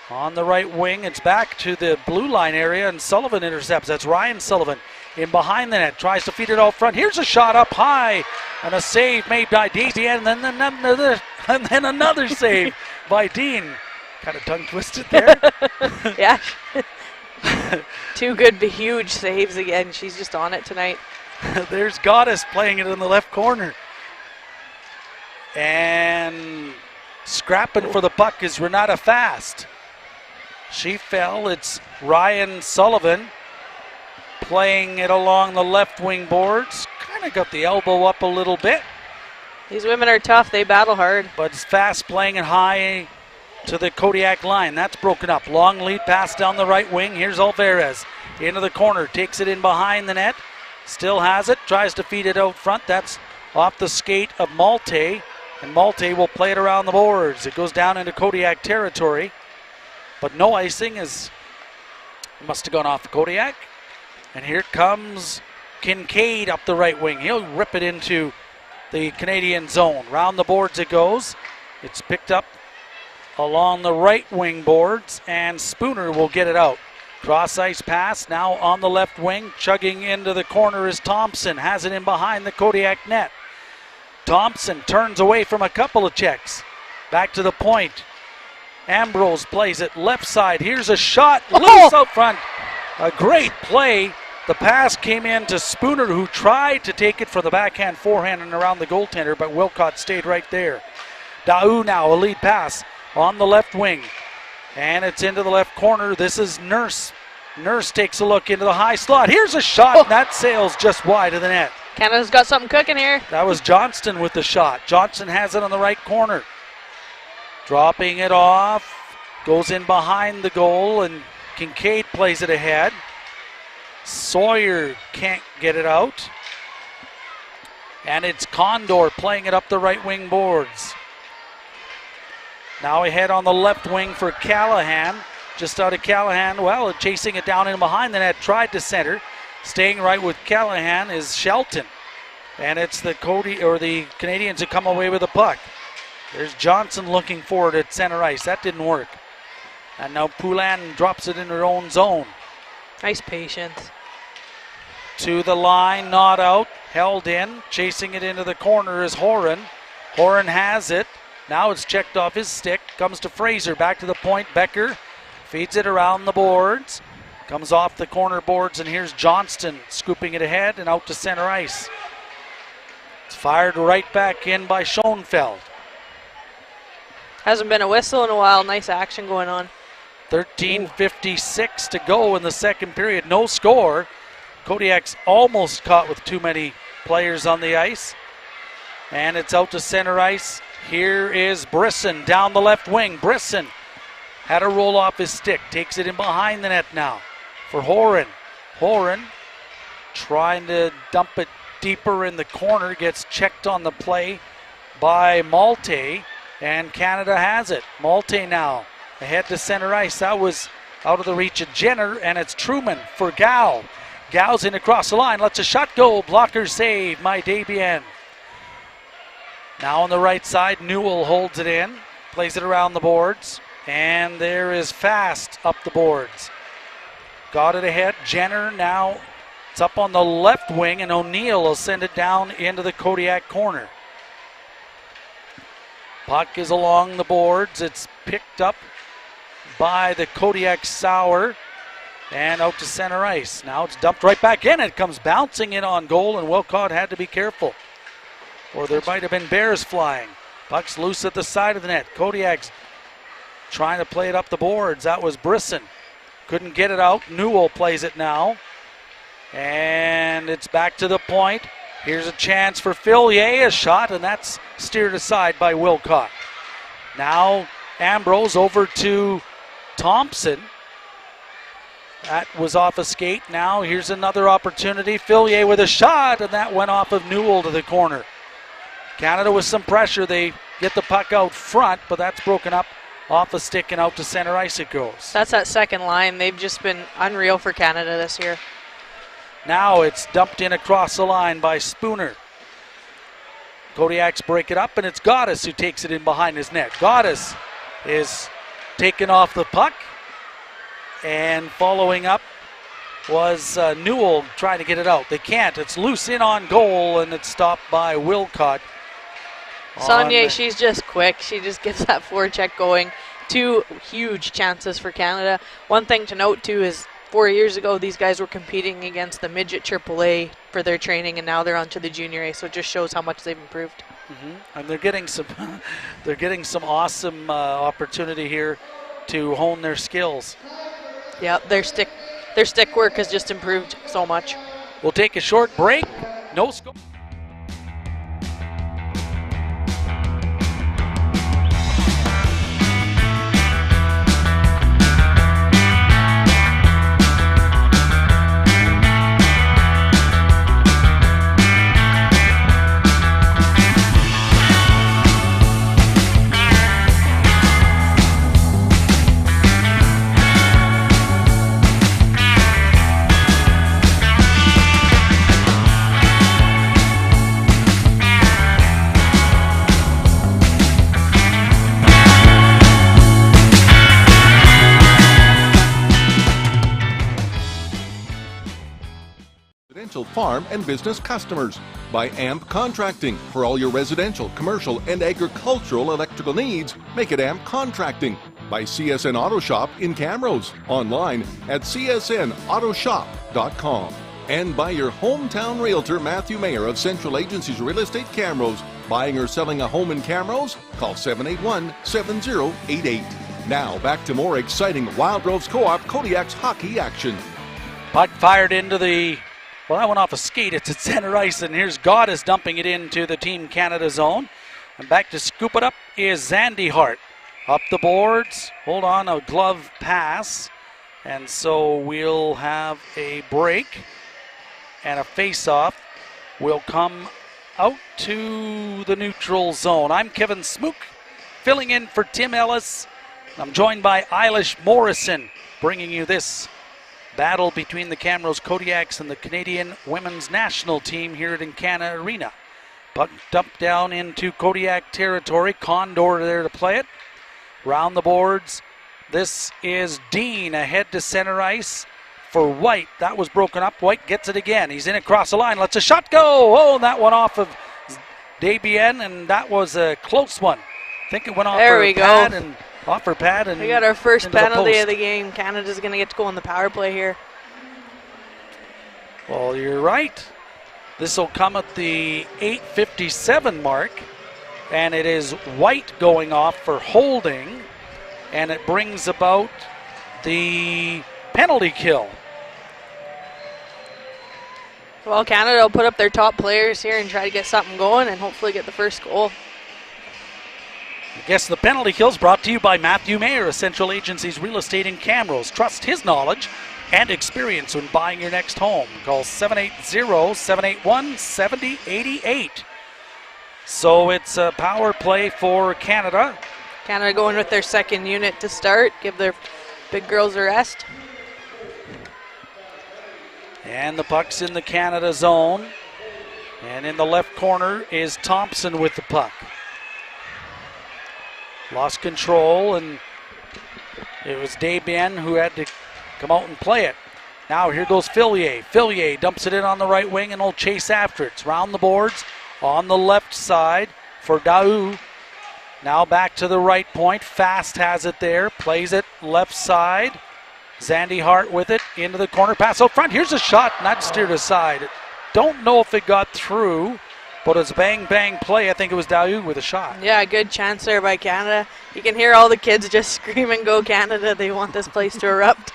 On the right wing, it's back to the blue line area, and Sullivan intercepts. That's Ryan Sullivan in behind the net. Tries to feed it out front. Here's a shot up high, and a save made by Desbiens, and then another save by Dean. Kind of tongue-twisted there. Yeah. Two good, but huge saves again. She's just on it tonight. There's Goddess playing it in the left corner. And scrapping for the puck is Renata Fast. She fell. It's Ryan Sullivan playing it along the left wing boards. Kind of got the elbow up a little bit. These women are tough. They battle hard. But it's Fast playing it high to the Kodiak line. That's broken up. Long lead pass down the right wing. Here's Alvarez into the corner. Takes it in behind the net. Still has it. Tries to feed it out front. That's off the skate of Malte. And Malte will play it around the boards. It goes down into Kodiak territory. But no icing, as it must have gone off the Kodiak. And here comes Kincaid up the right wing. He'll rip it into the Canadian zone. Round the boards it goes. It's picked up along the right wing boards, and Spooner will get it out. Cross ice pass now on the left wing. Chugging into the corner is Thompson. Has it in behind the Kodiak net. Thompson turns away from a couple of checks. Back to the point. Camrose plays it left side. Here's a shot, loose out front. A great play. The pass came in to Spooner, who tried to take it for the backhand forehand and around the goaltender, but Wilcott stayed right there. Daou now, a lead pass on the left wing. And it's into the left corner. This is Nurse. Nurse takes a look into the high slot. Here's a shot, and that sails just wide of the net. Canada's got something cooking here. That was Johnston with the shot. Johnston has it on the right corner. Dropping it off. Goes in behind the goal, and Kincaid plays it ahead. Sawyer can't get it out. And it's Condor playing it up the right wing boards. Now ahead on the left wing for Callahan. Just out of Callahan, well, chasing it down in behind the net, tried to center. Staying right with Callahan is Shelton. And it's the Canadians who come away with the puck. There's Johnson looking forward at center ice. That didn't work. And now Poulin drops it in her own zone. Nice patience. To the line, not out, held in. Chasing it into the corner is Horan. Horan has it. Now it's checked off his stick. Comes to Fraser, back to the point. Becker feeds it around the boards. Comes off the corner boards, and here's Johnston scooping it ahead and out to center ice. It's fired right back in by Schoenfeld. Hasn't been a whistle in a while. Nice action going on. 13:56 to go in the second period. No score. Kodiaks almost caught with too many players on the ice. And it's out to center ice. Here is Brisson down the left wing. Brisson had a roll off his stick. Takes it in behind the net now for Horan. Horan trying to dump it deeper in the corner. Gets checked on the play by Malte. And Canada has it. Malte now ahead to center ice. That was out of the reach of Jenner. And it's Truman for Gao. Gao's in across the line. Lets a shot go. Blocker save by Desbiens. Now on the right side, Newell holds it in. Plays it around the boards. And there is Fast up the boards. Got it ahead. Jenner now. It's up on the left wing. And O'Neill will send it down into the Kodiak corner. Puck is along the boards. It's picked up by the Kodiak Sauer. And out to center ice. Now it's dumped right back in. It comes bouncing in on goal, and Wilcott had to be careful, or there might have been bears flying. Puck's loose at the side of the net. Kodiak's trying to play it up the boards. That was Brisson. Couldn't get it out. Newell plays it now. And it's back to the point. Here's a chance for Fillier, a shot, and that's steered aside by Wilcott. Now Ambrose over to Thompson. That was off a skate. Now here's another opportunity. Fillier with a shot, and that went off of Newell to the corner. Canada with some pressure. They get the puck out front, but that's broken up off a stick and out to center ice it goes. That's that second line. They've just been unreal for Canada this year. Now it's dumped in across the line by Spooner. Kodiaks break it up, and it's Gaudis who takes it in behind his net. Gaudis is taken off the puck. And following up was Newell trying to get it out. They can't. It's loose in on goal, and it's stopped by Wilcott. Saunier, she's just quick. She just gets that forecheck going. 2 huge chances for Canada. One thing to note, too, is 4 years ago, these guys were competing against the midget AAA for their training, and now they're onto the Junior A, so it just shows how much they've improved. And they're getting some awesome opportunity here to hone their skills. Yeah, their stick work has just improved so much. We'll take a short break. No score. Farm and business customers. By AMP Contracting. For all your residential, commercial, and agricultural electrical needs, make it AMP Contracting. by CSN Auto Shop in Camrose, online at csnautoshop.com, and by your hometown realtor Matthew Mayer of Central Agencies Real Estate Camrose. Buying or selling a home in Camrose? Call 781-7088. Now back to more exciting Wild Rose Co-op Kodiaks hockey action. Puck fired into the, well, that went off a skate. It's at center ice, and here's Goddess dumping it into the Team Canada zone. And back to scoop it up is Zandy Hart. Up the boards, hold on, a glove pass. And so we'll have a break, and a face-off will come out to the neutral zone. I'm Kevin Smook, filling in for Tim Ellis. I'm joined by Eilish Morrison, bringing you this battle between the Camrose Kodiaks and the Canadian women's national team here at Encana Arena. Puck dumped down into Kodiak territory. Condor there to play it. Round the boards, this is Dean ahead to center ice for White. That was broken up. White gets it again. He's in across the line. Lets a shot go. Oh, that one off of Debian, and that was a close one. I think it went off her pad and off her pad. And we got our first penalty of the game. Canada's going to get to go on the power play here. Well, you're right. This will come at the 8:57 mark, and it is White going off for holding, and it brings about the penalty kill. Well, Canada will put up their top players here and try to get something going and hopefully get the first goal. I guess the penalty kill's brought to you by Matthew Mayer of Central Agencies Real Estate in Camrose. Trust his knowledge and experience when buying your next home. Call 780-781-7088. So it's a power play for Canada. Canada going with their second unit to start, give their big girls a rest. And the puck's in the Canada zone. And in the left corner is Thompson with the puck. Lost control, and it was Desbiens who had to come out and play it. Now here goes Fillier. Fillier dumps it in on the right wing and will chase after it. It's round the boards on the left side for Daou. Now back to the right point. Fast has it there. Plays it left side. Zandy Hart with it into the corner. Pass out front. Here's a shot, and that steered aside. Don't know if it got through, but it's bang play. I think it was Daou with a shot. Yeah, good chance there by Canada. You can hear all the kids just screaming, "Go Canada." They want this place to erupt.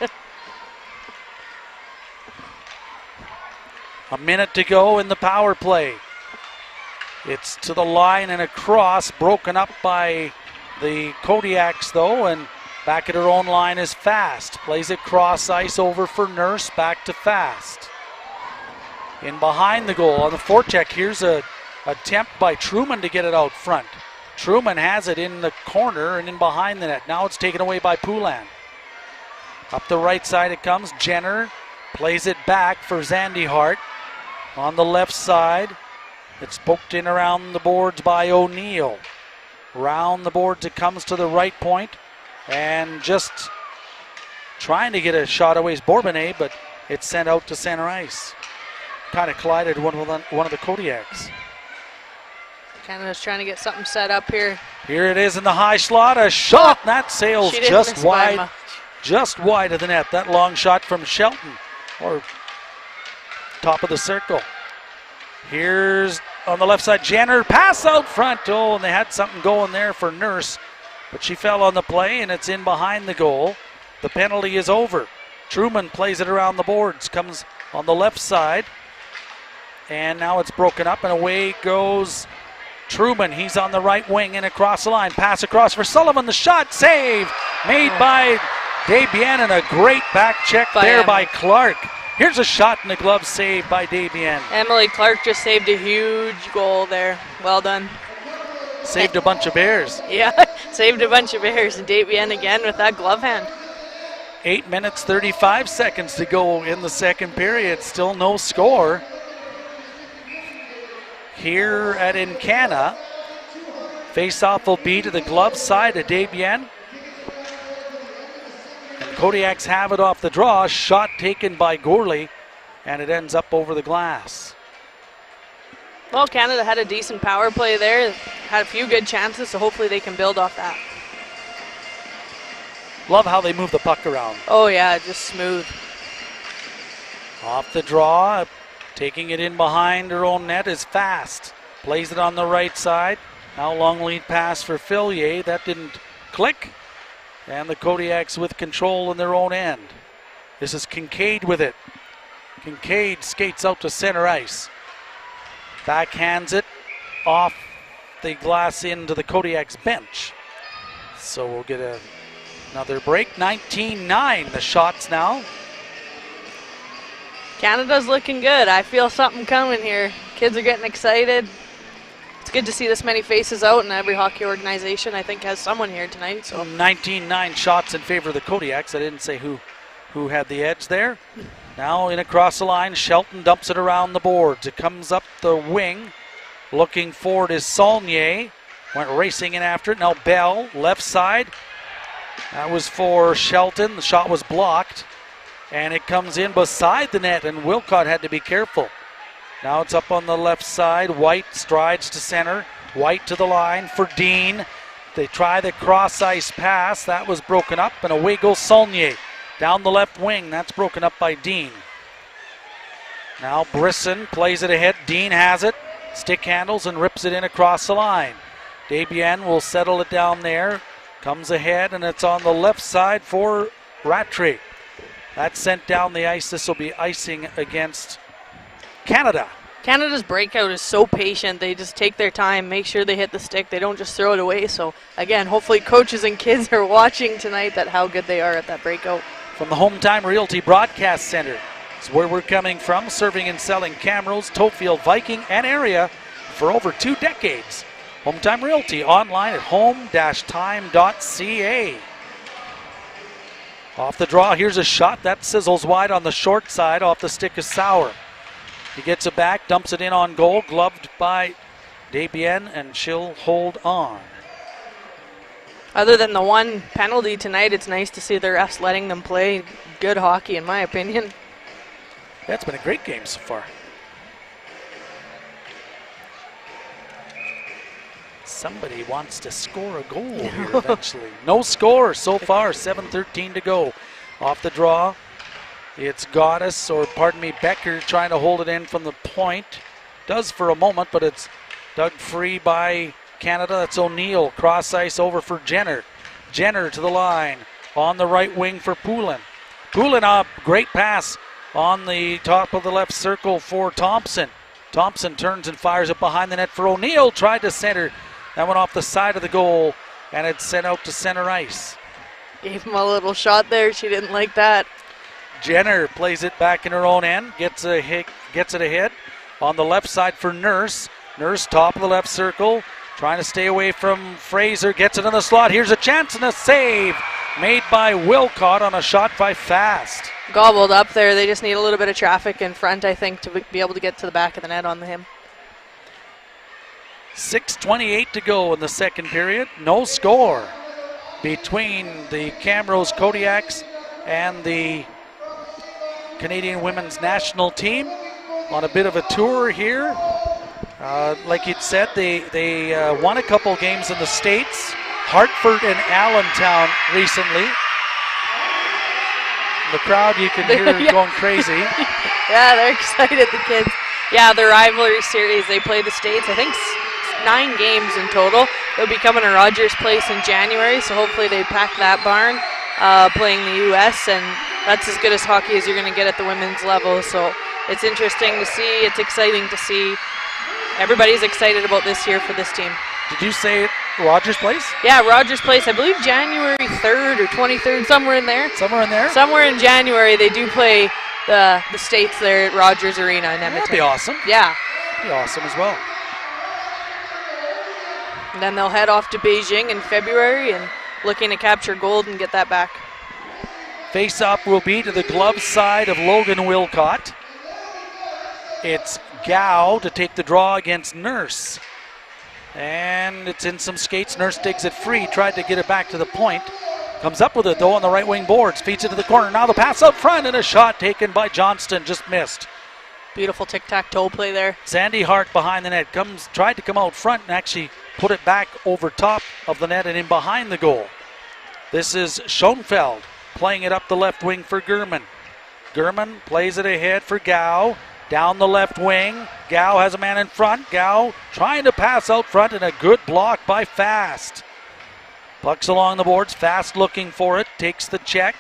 A minute to go in the power play. It's to the line and across, broken up by the Kodiaks though, and back at her own line is Fast. Plays it cross ice over for Nurse, back to Fast. In behind the goal on the forecheck, here's a attempt by Truman to get it out front. Truman has it in the corner and in behind the net. Now it's taken away by Poulin. Up the right side it comes. Jenner plays it back for Zandy Hart. On the left side, it's poked in around the boards by O'Neill. Round the boards it comes to the right point, and just trying to get a shot away is Bourbonnais, but it's sent out to center ice. Kind of collided one of the Kodiaks. Canada's trying to get something set up here. Here it is in the high slot, a shot, and that sails just wide of the net. That long shot from Shelton, or top of the circle. Here's on the left side, Jenner, pass out front. Oh, and they had something going there for Nurse, but she fell on the play, and it's in behind the goal. The penalty is over. Truman plays it around the boards, comes on the left side, and now it's broken up, and away goes Truman. He's on the right wing and across the line. Pass across for Sullivan. The shot, save made by Desbiens, and a great back check there by Clark. Here's a shot in the glove, saved by Desbiens. Emily Clark just saved a huge goal there. Well done. Saved a bunch of Bears. Yeah, saved a bunch of Bears. And Desbiens again with that glove hand. 8 minutes, 35 seconds to go in the second period. Still no score. Here at Encana, face-off will be to the glove side of Desbiens. And Kodiaks have it off the draw. Shot taken by Gourley, and it ends up over the glass. Well, Canada had a decent power play there. Had a few good chances, so hopefully they can build off that. Love how they move the puck around. Oh yeah, just smooth. Off the draw, taking it in behind her own net is Fast. Plays it on the right side. Now long lead pass for Fillier. That didn't click. And the Kodiaks with control in their own end. This is Kincaid with it. Kincaid skates out to center ice. Backhands it off the glass into the Kodiaks bench. So we'll get another break. 19-9 the shots now. Canada's looking good. I feel something coming here. Kids are getting excited. It's good to see this many faces out, and every hockey organization, I think, has someone here tonight. So 19-9 shots in favor of the Kodiaks. I didn't say who had the edge there. Now in across the line, Shelton dumps it around the boards. It comes up the wing. Looking forward is Saulnier. Went racing in after it. Now Bell, left side. That was for Shelton. The shot was blocked. And it comes in beside the net, and Wilcott had to be careful. Now it's up on the left side. White strides to center. White to the line for Dean. They try the cross-ice pass. That was broken up, and away goes Saulnier. Down the left wing. That's broken up by Dean. Now Brisson plays it ahead. Dean has it. Stick handles and rips it in across the line. Desbiens will settle it down there. Comes ahead, and it's on the left side for Rattray. That's sent down the ice. This will be icing against Canada. Canada's breakout is so patient. They just take their time, make sure they hit the stick. They don't just throw it away. So, again, hopefully coaches and kids are watching tonight that how good they are at that breakout. From the Home Time Realty Broadcast Center, it's where we're coming from, serving and selling Camrose, Tofield, Viking, and area for over 2 decades. Home Time Realty, online at home-time.ca. Off the draw, here's a shot. That sizzles wide on the short side off the stick of Sauer. He gets it back, dumps it in on goal, gloved by Desbiens, and she'll hold on. Other than the one penalty tonight, it's nice to see the refs letting them play good hockey, in my opinion. Yeah, it's been a great game so far. Somebody wants to score a goal here eventually. No score so far, 7:13 to go. Off the draw, it's Goddess, or pardon me, Becker trying to hold it in from the point. Does for a moment, but it's dug free by Canada. That's O'Neill. Cross ice over for Jenner. Jenner to the line. On the right wing for Poulin. Poulin up. Great pass on the top of the left circle for Thompson. Thompson turns and fires it behind the net for O'Neill. Tried to center. That went off the side of the goal, and it's sent out to center ice. Gave him a little shot there. She didn't like that. Jenner plays it back in her own end. Gets it ahead. On the left side for Nurse. Nurse top of the left circle. Trying to stay away from Fraser. Gets it in the slot. Here's a chance and a save made by Wilcott on a shot by Fast. Gobbled up there. They just need a little bit of traffic in front, I think, to be able to get to the back of the net on him. 6:28 to go in the second period. No score between the Camrose Kodiaks and the Canadian women's national team on a bit of a tour here. Like you'd said, they won a couple games in the States, Hartford and Allentown recently. The crowd, you can hear going crazy. Yeah, they're excited, the kids. Yeah, the rivalry series, they play the States, I think 9 games in total. They'll be coming to Rogers Place in January, so hopefully they pack that barn playing the U.S., and that's as good as hockey as you're going to get at the women's level. So it's interesting to see. It's exciting to see. Everybody's excited about this year for this team. Did you say Rogers Place? Yeah, Rogers Place. I believe January 3rd or 23rd, somewhere in there. Somewhere in there? Somewhere in January, they do play the States there at Rogers Arena in Edmonton. That'd be awesome. Yeah. That'd be awesome as well. And then they'll head off to Beijing in February and looking to capture gold and get that back. Face-off will be to the glove side of Logan Wilcott. It's Gao to take the draw against Nurse. And it's in some skates. Nurse digs it free. Tried to get it back to the point. Comes up with it, though, on the right wing boards. Feeds it to the corner. Now the pass up front, and a shot taken by Johnston. Just missed. Beautiful tic-tac-toe play there. Sandy Hart behind the net. Tried to come out front and actually put it back over top of the net and in behind the goal. This is Schoenfeld playing it up the left wing for Gurman. Gurman plays it ahead for Gao. Down the left wing. Gao has a man in front. Gao trying to pass out front, and a good block by Fast. Puck's along the boards. Fast looking for it. Takes the check.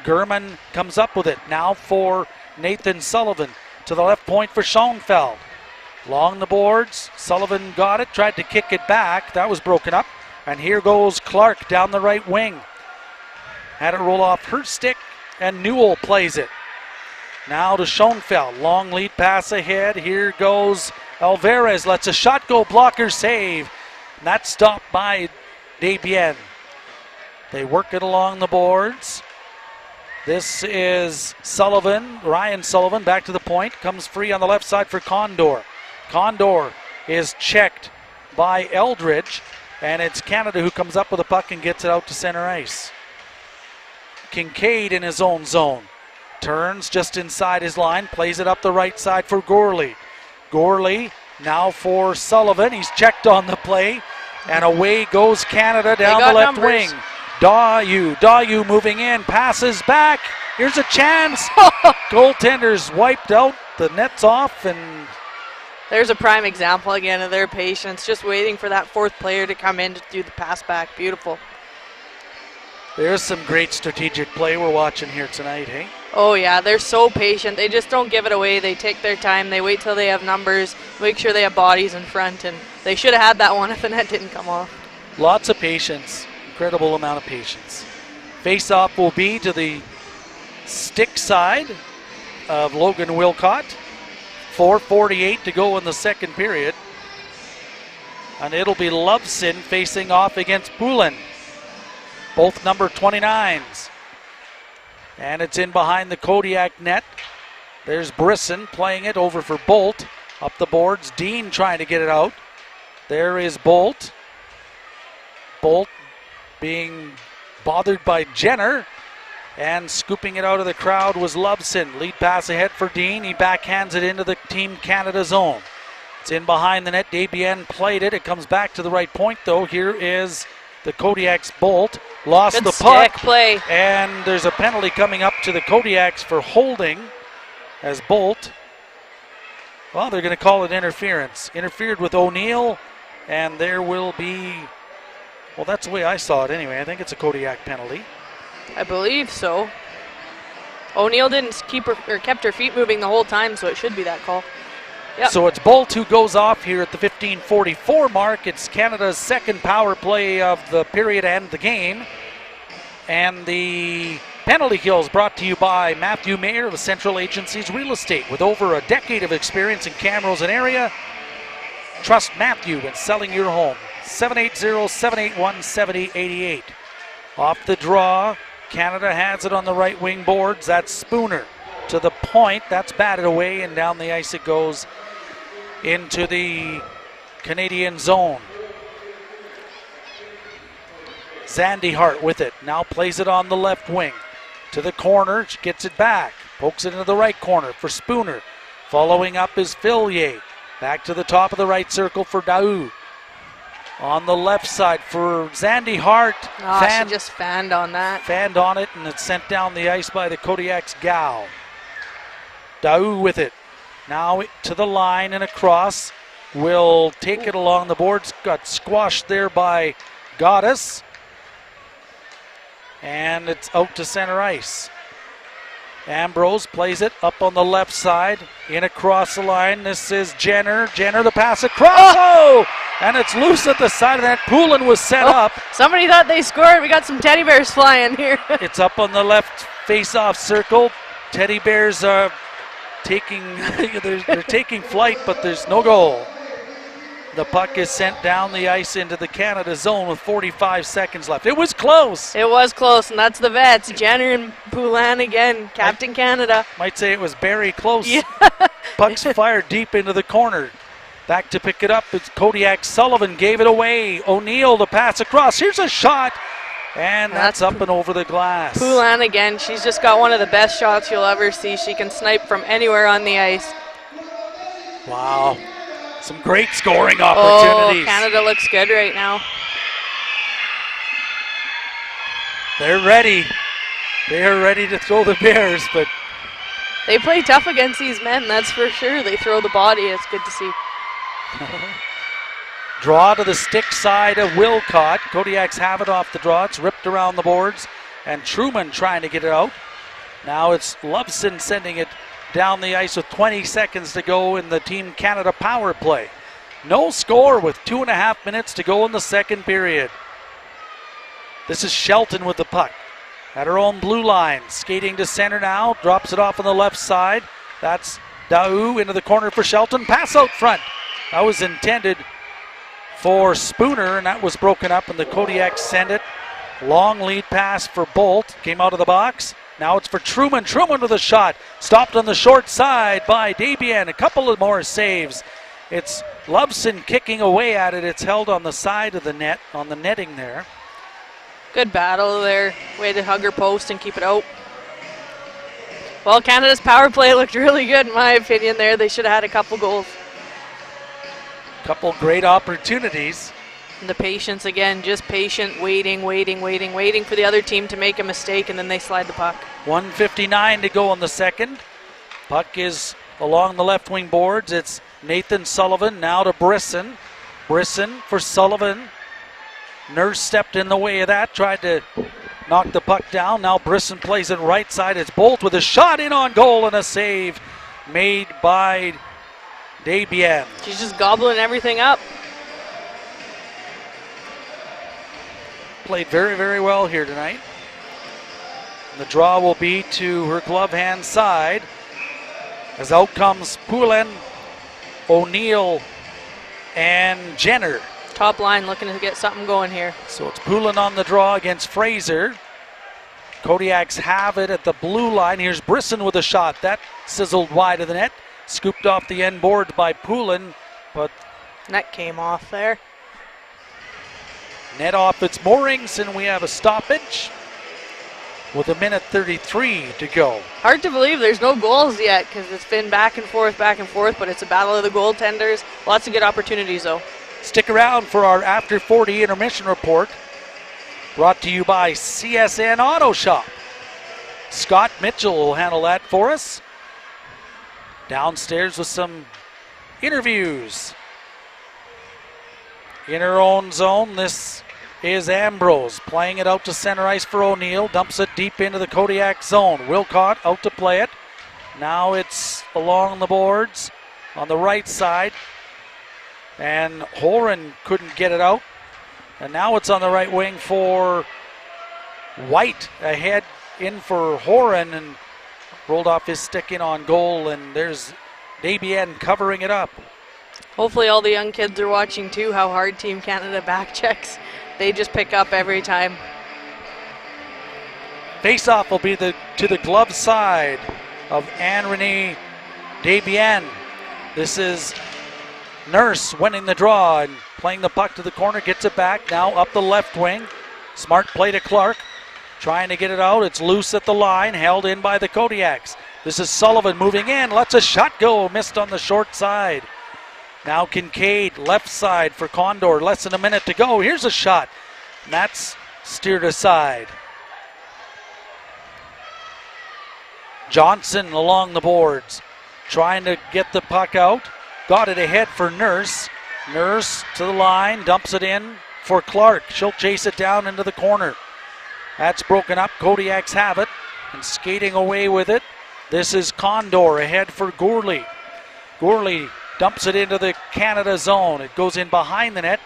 Gurman comes up with it. Now for Nathan Sullivan. To the left point for Schoenfeld. Along the boards. Sullivan got it. Tried to kick it back. That was broken up. And here goes Clark down the right wing. Had it roll off her stick, and Newell plays it. Now to Schoenfeld. Long lead pass ahead. Here goes Alvarez. Lets a shot go. Blocker save. And that's stopped by Desbiens. They work it along the boards. This is Sullivan. Ryan Sullivan back to the point. Comes free on the left side for Condor. Condor is checked by Eldridge. And it's Canada who comes up with the puck and gets it out to center ice. Kincaid in his own zone. Turns just inside his line. Plays it up the right side for Gorley. Gorley now for Sullivan. He's checked on the play. And away goes Canada down the left wing. Dayu moving in. Passes back. Here's a chance. Goaltender's wiped out. The net's off, and there's a prime example again of their patience. Just waiting for that fourth player to come in to do the pass back. Beautiful. There's some great strategic play we're watching here tonight, hey? Oh yeah, they're so patient. They just don't give it away. They take their time. They wait till they have numbers, make sure they have bodies in front, and they should have had that one if the net didn't come off. Lots of patience. Incredible amount of patience. Face-off will be to the stick side of Logan Wilcott. 4:48 to go in the second period. And it'll be Loveson facing off against Poulin. Both number 29s. And it's in behind the Kodiak net. There's Brisson playing it over for Bolt. Up the boards, Dean trying to get it out. There is Bolt. Bolt being bothered by Jenner. And scooping it out of the crowd was Loveson. Lead pass ahead for Dean. He backhands it into the Team Canada zone. It's in behind the net. Desbiens played it. It comes back to the right point, though. Here is the Kodiaks Bolt. Lost Good the puck. play. And there's a penalty coming up to the Kodiaks for holding as Bolt. Well, they're going to call it interference. Interfered with O'Neill, and there will be, well, that's the way I saw it anyway. I think it's a Kodiak penalty. I believe so. O'Neill didn't kept her feet moving the whole time, so it should be that call. Yep. So it's Bolt who goes off here at the 15:44 mark. It's Canada's second power play of the period and the game. And the penalty kill is brought to you by Matthew Mayer of Central Agencies Real Estate. With over a decade of experience in Camrose and area, trust Matthew in selling your home. 780-781-7088. Off the draw, Canada has it on the right wing boards. That's Spooner to the point. That's batted away, and down the ice it goes into the Canadian zone. Zandy Hart with it. Now plays it on the left wing. To the corner, she gets it back. Pokes it into the right corner for Spooner. Following up is Fillier. Back to the top of the right circle for Daou. On the left side for Zandy Hart. She just fanned on that. Fanned on it, and it's sent down the ice by the Kodiak's Gao. Daou with it. Now to the line and across. Will take it along the boards. Got squashed there by Goddess. And it's out to center ice. Ambrose plays it up on the left side. In across the line. This is Jenner. Jenner the pass across. Oh! And it's loose at the side of that. Poulin was set up. Somebody thought they scored. We got some teddy bears flying here. It's up on the left face-off circle. Teddy bears are taking they're taking flight, but there's no goal. The puck is sent down the ice into the Canada zone with 45 seconds left. It was close. It was close, and that's the vets. Jenner and Poulin again, Captain Canada. Might say it was very close. Yeah. Puck's fired deep into the corner. Back to pick it up. It's Kodiak. Sullivan gave it away. O'Neill the pass across. Here's a shot. And that's up and over the glass. Poulin again. She's just got one of the best shots you'll ever see. She can snipe from anywhere on the ice. Wow. Some great scoring opportunities. Oh, Canada looks good right now. They're ready. They're ready to throw the Bears, but they play tough against these men, that's for sure. They throw the body. It's good to see. Draw to the stick side of Wilcott. Kodiaks have it off the draw. It's ripped around the boards, and Truman trying to get it out. Now it's Loveson sending it down the ice with 20 seconds to go in the Team Canada power play. No score with 2.5 minutes to go in the second period. This is Shelton with the puck at her own blue line. Skating to center now. Drops it off on the left side. That's Daou into the corner for Shelton. Pass out front. That was intended for Spooner, and that was broken up, and the Kodiaks send it. Long lead pass for Bolt. Came out of the box. Now it's for Truman. Truman with a shot. Stopped on the short side by Desbiens. A couple of more saves. It's Loveson kicking away at it. It's held on the side of the net, on the netting there. Good battle there. Way to hug her post and keep it out. Well, Canada's power play looked really good in my opinion there. They should have had a couple goals. Couple great opportunities. And the patience again, just patient, waiting for the other team to make a mistake, and then they slide the puck. 1:59 to go in the second. Puck is along the left wing boards. It's Nathan Sullivan now to Brisson. Brisson for Sullivan. Nurse stepped in the way of that, tried to knock the puck down. Now Brisson plays it right side. It's Bolt with a shot in on goal and a save made by Desbiens. She's just gobbling everything up. Played very, very well here tonight. The draw will be to her glove hand side as out comes Poulin, O'Neill, and Jenner. Top line looking to get something going here. So it's Poulin on the draw against Fraser. Kodiaks have it at the blue line. Here's Brisson with a shot. That sizzled wide of the net. Scooped off the end board by Poulin, but net came off there. Net off its moorings, and we have a stoppage with 1:33 to go. Hard to believe there's no goals yet because it's been back and forth, but it's a battle of the goaltenders. Lots of good opportunities, though. Stick around for our After 40 intermission report, brought to you by CSN Auto Shop. Scott Mitchell will handle that for us. Downstairs with some interviews. In her own zone, this is Ambrose playing it out to center ice for O'Neill. Dumps it deep into the Kodiak zone. Wilcott out to play it. Now it's along the boards on the right side. And Horan couldn't get it out. And now it's on the right wing for White. Ahead in for Horan and rolled off his stick in on goal. And there's Desbiens covering it up. Hopefully all the young kids are watching too how hard Team Canada back checks. They just pick up every time. Face-off will be to the glove side of Anne-Renee Desbiens. This is Nurse winning the draw and playing the puck to the corner, gets it back, now up the left wing. Smart play to Clark, trying to get it out. It's loose at the line, held in by the Kodiaks. This is Sullivan moving in, lets a shot go, missed on the short side. Now Kincaid, left side for Condor, less than a minute to go. Here's a shot, and that's steered aside. Johnson along the boards, trying to get the puck out. Got it ahead for Nurse. Nurse to the line, dumps it in for Clark. She'll chase it down into the corner. That's broken up. Kodiaks have it and skating away with it. This is Condor ahead for Gourley. Gourley dumps it into the Canada zone. It goes in behind the net.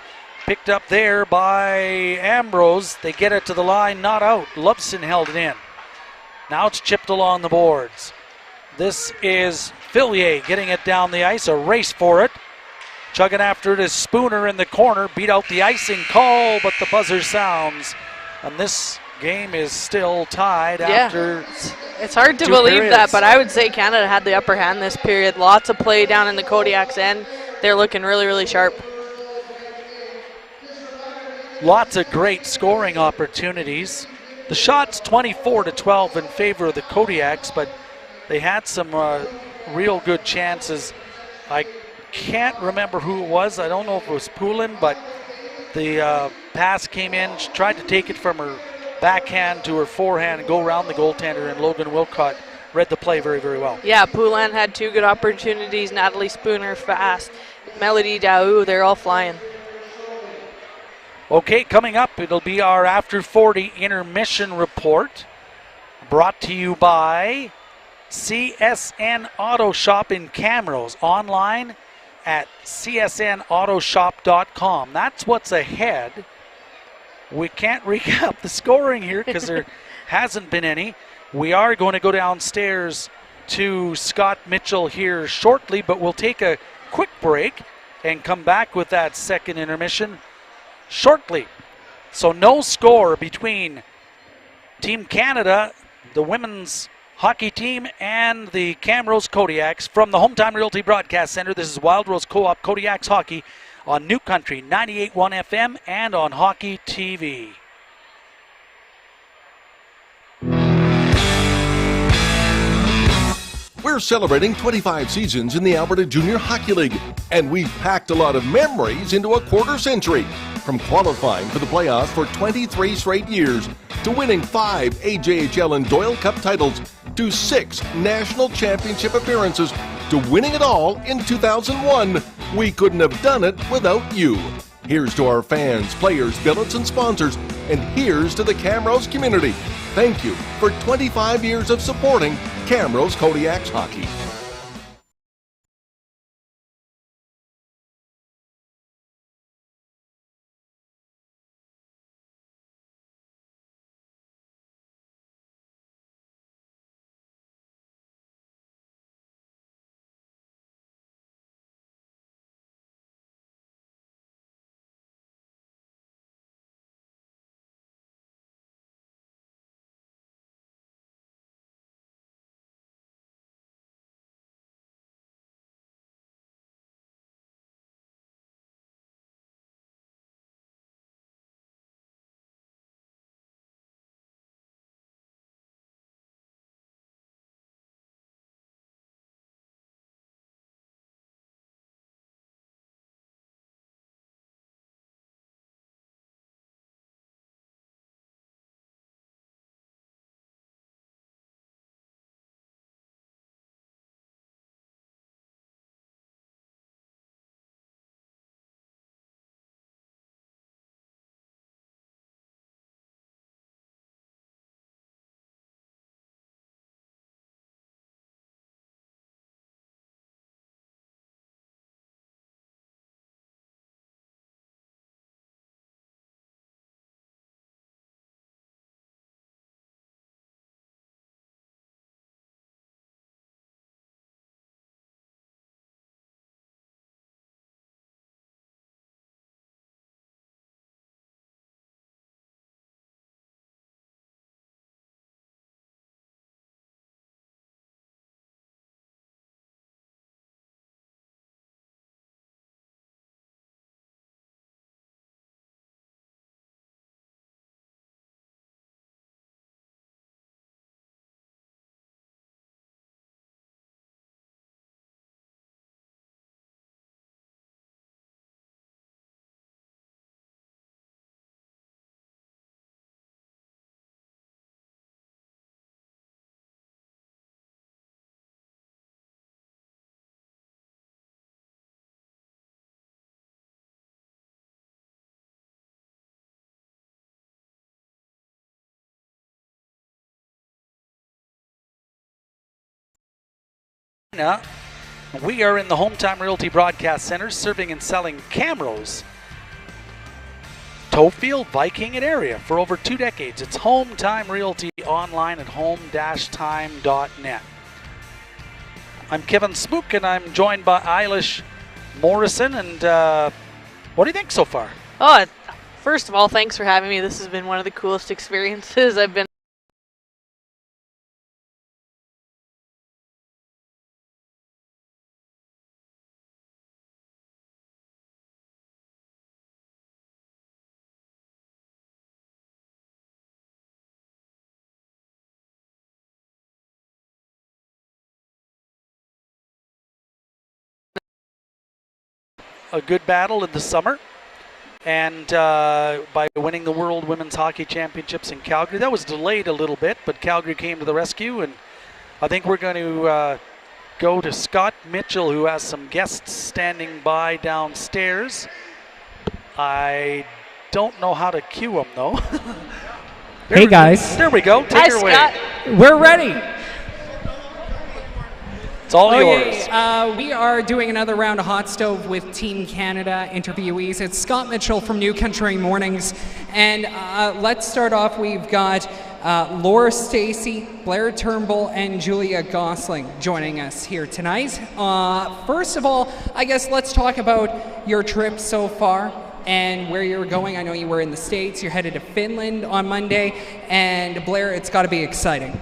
Picked up there by Ambrose. They get it to the line, not out. Loveson held it in. Now it's chipped along the boards. This is Fillier getting it down the ice. A race for it. Chugging after it is Spooner in the corner. Beat out the icing call, but the buzzer sounds. And this game is still tied after. It's hard to believe that, but I would say Canada had the upper hand this period. Lots of play down in the Kodiaks end. They're looking really, really sharp. Lots of great scoring opportunities. The shot's 24-12 in favor of the Kodiaks, but they had some real good chances. I can't remember who it was. I don't know if it was Poulin, but the pass came in. She tried to take it from her backhand to her forehand and go around the goaltender, and Logan Wilcott read the play very, very well. Yeah, Poulin had 2 good opportunities. Natalie Spooner fast. Melody Daou, they're all flying. Okay, coming up, it'll be our After 40 intermission report, brought to you by CSN Auto Shop in Camrose, online at csnautoshop.com. That's what's ahead. We can't recap the scoring here because there hasn't been any. We are going to go downstairs to Scott Mitchell here shortly, but we'll take a quick break and come back with that second intermission shortly. So no score between Team Canada, the women's hockey team, and the Camrose Kodiaks. From the Hometime Realty Broadcast Center, this is Wild Rose Co-op Kodiaks Hockey on New Country 98.1 FM and on Hockey TV. We're celebrating 25 seasons in the Alberta Junior Hockey League, and we've packed a lot of memories into a quarter century. From qualifying for the playoffs for 23 straight years, to winning 5 AJHL and Doyle Cup titles, to 6 national championship appearances, to winning it all in 2001. We couldn't have done it without you. Here's to our fans, players, billets, and sponsors, and here's to the Camrose community. Thank you for 25 years of supporting Camrose Kodiaks Hockey. We are in the Hometime Realty Broadcast Center, serving and selling Camrose, Tofield, Viking, and area for over 2 decades. It's Hometime Realty, online at home-time.net. I'm Kevin Smook, and I'm joined by Eilish Morrison. And what do you think so far? Oh, first of all, thanks for having me. This has been one of the coolest experiences I've been. A good battle in the summer. and by winning the World Women's Hockey Championships in Calgary. That was delayed a little bit, but Calgary came to the rescue, and I think we're going to go to Scott Mitchell, who has some guests standing by downstairs. I don't know how to cue them, though. Hey, guys. There we go. Take her away. Scott. We're ready. It's all yours. We are doing another round of Hot Stove with Team Canada interviewees. It's Scott Mitchell from New Country Mornings. And let's start off. We've got Laura Stacey, Blair Turnbull, and Julia Gosling joining us here tonight. First of all, I guess let's talk about your trip so far and where you're going. I know you were in the States. You're headed to Finland on Monday. And Blair, it's got to be exciting.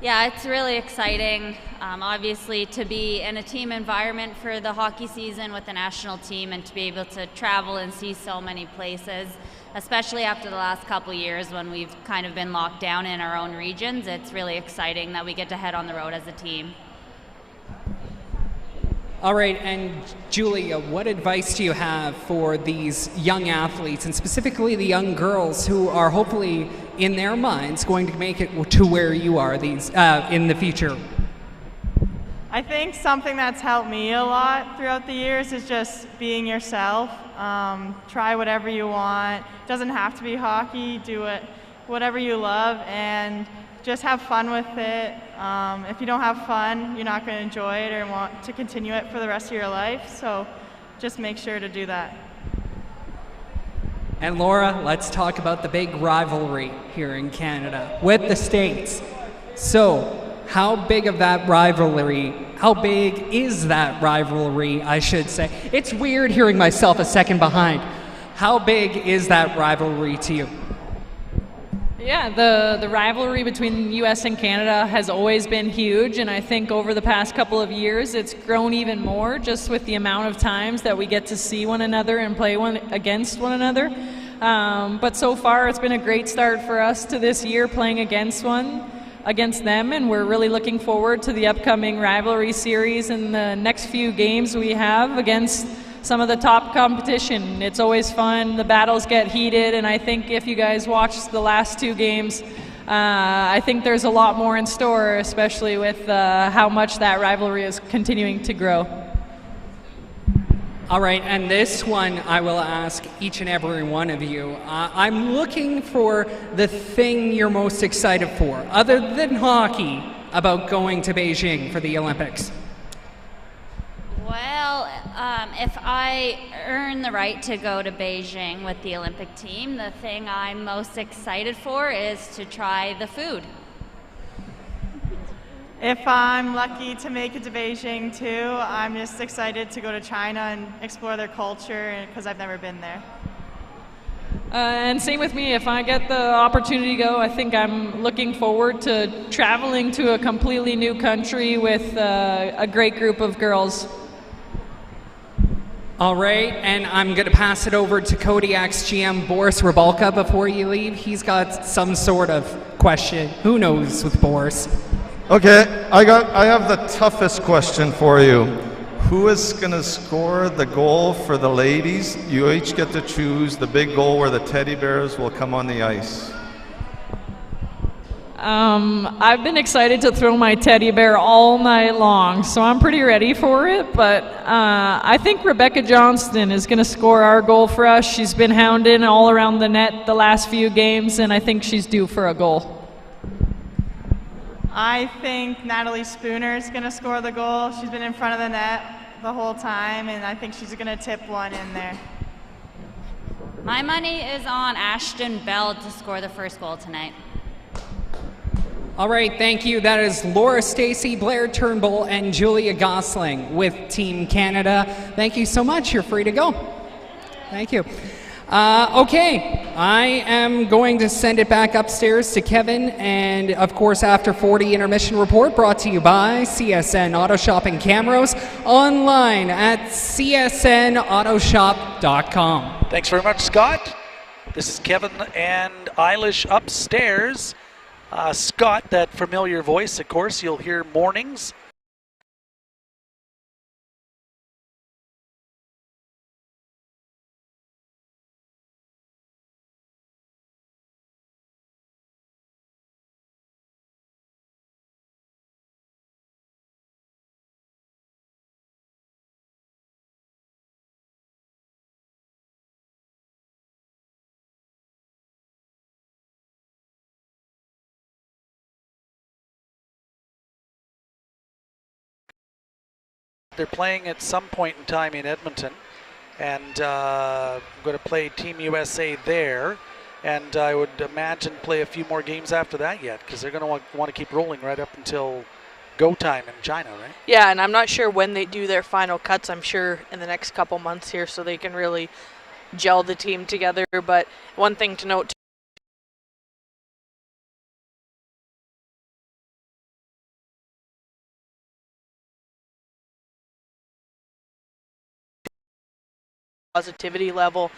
Yeah, it's really exciting, obviously, to be in a team environment for the hockey season with the national team and to be able to travel and see so many places, especially after the last couple years when we've kind of been locked down in our own regions. It's really exciting that we get to head on the road as a team. All right, and Julia, what advice do you have for these young athletes, and specifically the young girls who are hopefully, in their minds, going to make it to where you are in the future? I think something that's helped me a lot throughout the years is just being yourself. Try whatever you want. It doesn't have to be hockey. Do it, whatever you love, and just have fun with it. If you don't have fun, you're not going to enjoy it or want to continue it for the rest of your life. So just make sure to do that. And Laura, let's talk about the big rivalry here in Canada with the States. So how big is that rivalry, I should say? It's weird hearing myself a second behind. How big is that rivalry to you? Yeah, the rivalry between the U.S. and Canada has always been huge, and I think over the past couple of years it's grown even more just with the amount of times that we get to see one another and play against one another. But so far it's been a great start for us to this year playing against them, and we're really looking forward to the upcoming rivalry series and the next few games we have against some of the top competition. It's always fun. The battles get heated, and I think if you guys watch the last two games, I think there's a lot more in store, especially with how much that rivalry is continuing to grow. All right, and this one I will ask each and every one of you. I'm looking for the thing you're most excited for, other than hockey, about going to Beijing for the Olympics. Well, if I earn the right to go to Beijing with the Olympic team, the thing I'm most excited for is to try the food. If I'm lucky to make it to Beijing too, I'm just excited to go to China and explore their culture because I've never been there. And same with me. If I get the opportunity to go, I think I'm looking forward to traveling to a completely new country with a great group of girls. All right, and I'm going to pass it over to Kodiak's GM, Boris Rybalka, before you leave. He's got some sort of question. Who knows with Boris? Okay, I have the toughest question for you. Who is going to score the goal for the ladies? You each get to choose the big goal where the teddy bears will come on the ice. I've been excited to throw my teddy bear all night long, so I'm pretty ready for it, but I think Rebecca Johnston is going to score our goal for us. She's been hounding all around the net the last few games, and I think she's due for a goal. I think Natalie Spooner is going to score the goal. She's been in front of the net the whole time, and I think she's going to tip one in there. My money is on Ashton Bell to score the first goal tonight. All right, thank you. That is Laura Stacey, Blair Turnbull, and Julia Gosling with Team Canada. Thank you so much. You're free to go. Thank you. Okay, I am going to send it back upstairs to Kevin, and of course, After 40 Intermission Report brought to you by CSN Auto Shop in Camrose, online at csnautoshop.com. Thanks very much, Scott. This is Kevin and Eilish upstairs. Scott, that familiar voice, of course, you'll hear mornings They're playing at some point in time in Edmonton, and going to play Team USA there. And I would imagine play a few more games after that yet, because they're going to want to keep rolling right up until go time in China, right? Yeah, and I'm not sure when they do their final cuts. I'm sure in the next couple months here, so they can really gel the team together. But one thing to note, positivity level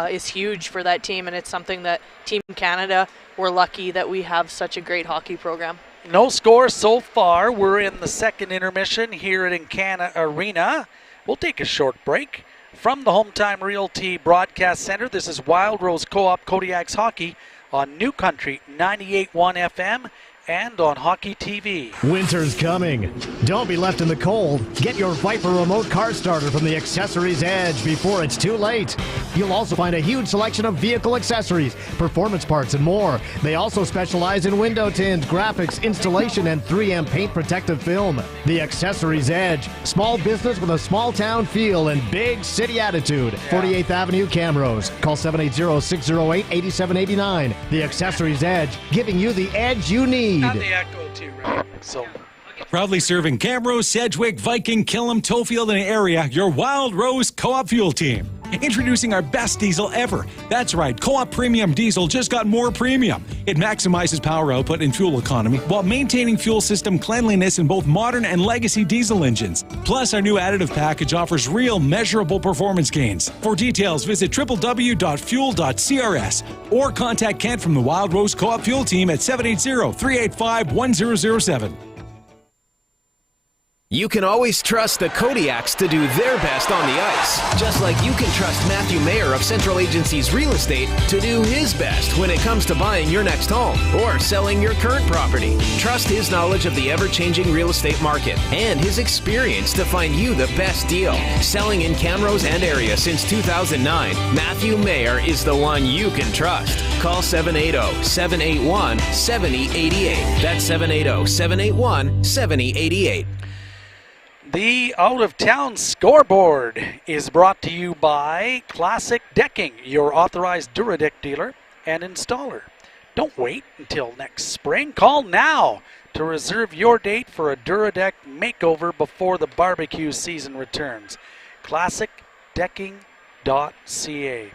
is huge for that team, and it's something that Team Canada, we're lucky that we have such a great hockey program. No score so far. We're in the second intermission here at Encana Arena. We'll take a short break. From the Home Time Realty Broadcast Center, this is Wild Rose Co-op Kodiaks Hockey on New Country 98.1 FM and on Hockey TV. Winter's coming. Don't be left in the cold. Get your Viper remote car starter from the Accessories Edge before it's too late. You'll also find a huge selection of vehicle accessories, performance parts, and more. They also specialize in window tints, graphics, installation, and 3M paint protective film. The Accessories Edge. Small business with a small town feel and big city attitude. 48th Avenue, Camrose. Call 780-608-8789. The Accessories Edge, giving you the edge you need. And the echo too, right? So. Proudly serving Camrose, Sedgwick, Viking, Killam, Tofield, and area, your Wild Rose Co-op Fuel Team. Introducing our best diesel ever. That's right, Co-op Premium Diesel just got more premium. It maximizes power output and fuel economy while maintaining fuel system cleanliness in both modern and legacy diesel engines. Plus, our new additive package offers real measurable performance gains. For details, visit www.fuel.crs or contact Kent from the Wild Rose Co-op Fuel Team at 780-385-1007. You can always trust the Kodiaks to do their best on the ice, just like you can trust Matthew Mayer of Central Agencies Real Estate to do his best when it comes to buying your next home or selling your current property. Trust his knowledge of the ever-changing real estate market and his experience to find you the best deal. Selling in Camrose and area since 2009, Matthew Mayer is the one you can trust. Call 780-781-7088. That's 780-781-7088. The out-of-town scoreboard is brought to you by Classic Decking, your authorized Duradeck dealer and installer. Don't wait until next spring. Call now to reserve your date for a Duradeck makeover before the barbecue season returns. ClassicDecking.ca.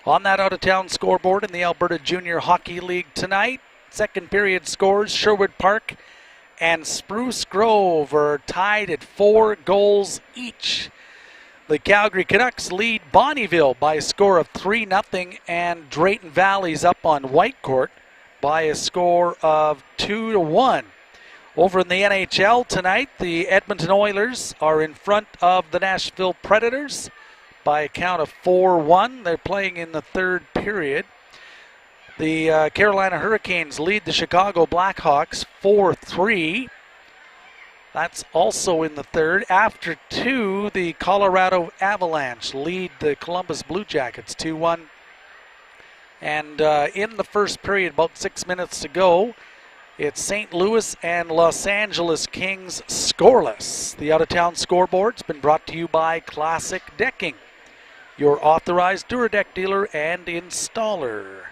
On that out-of-town scoreboard in the Alberta Junior Hockey League tonight, second period scores, Sherwood Park and Spruce Grove are tied at 4 goals each. The Calgary Canucks lead Bonnyville by a score of 3-0, and Drayton Valley's up on Whitecourt by a score of 2-1. Over in the NHL tonight, the Edmonton Oilers are in front of the Nashville Predators by a count of 4-1. They're playing in the third period. The Carolina Hurricanes lead the Chicago Blackhawks 4-3. That's also in the third. After 2, the Colorado Avalanche lead the Columbus Blue Jackets 2-1. And in the first period, about 6 minutes to go, it's St. Louis and Los Angeles Kings scoreless. The out-of-town scoreboard's been brought to you by Classic Decking, your authorized Duradeck dealer and installer.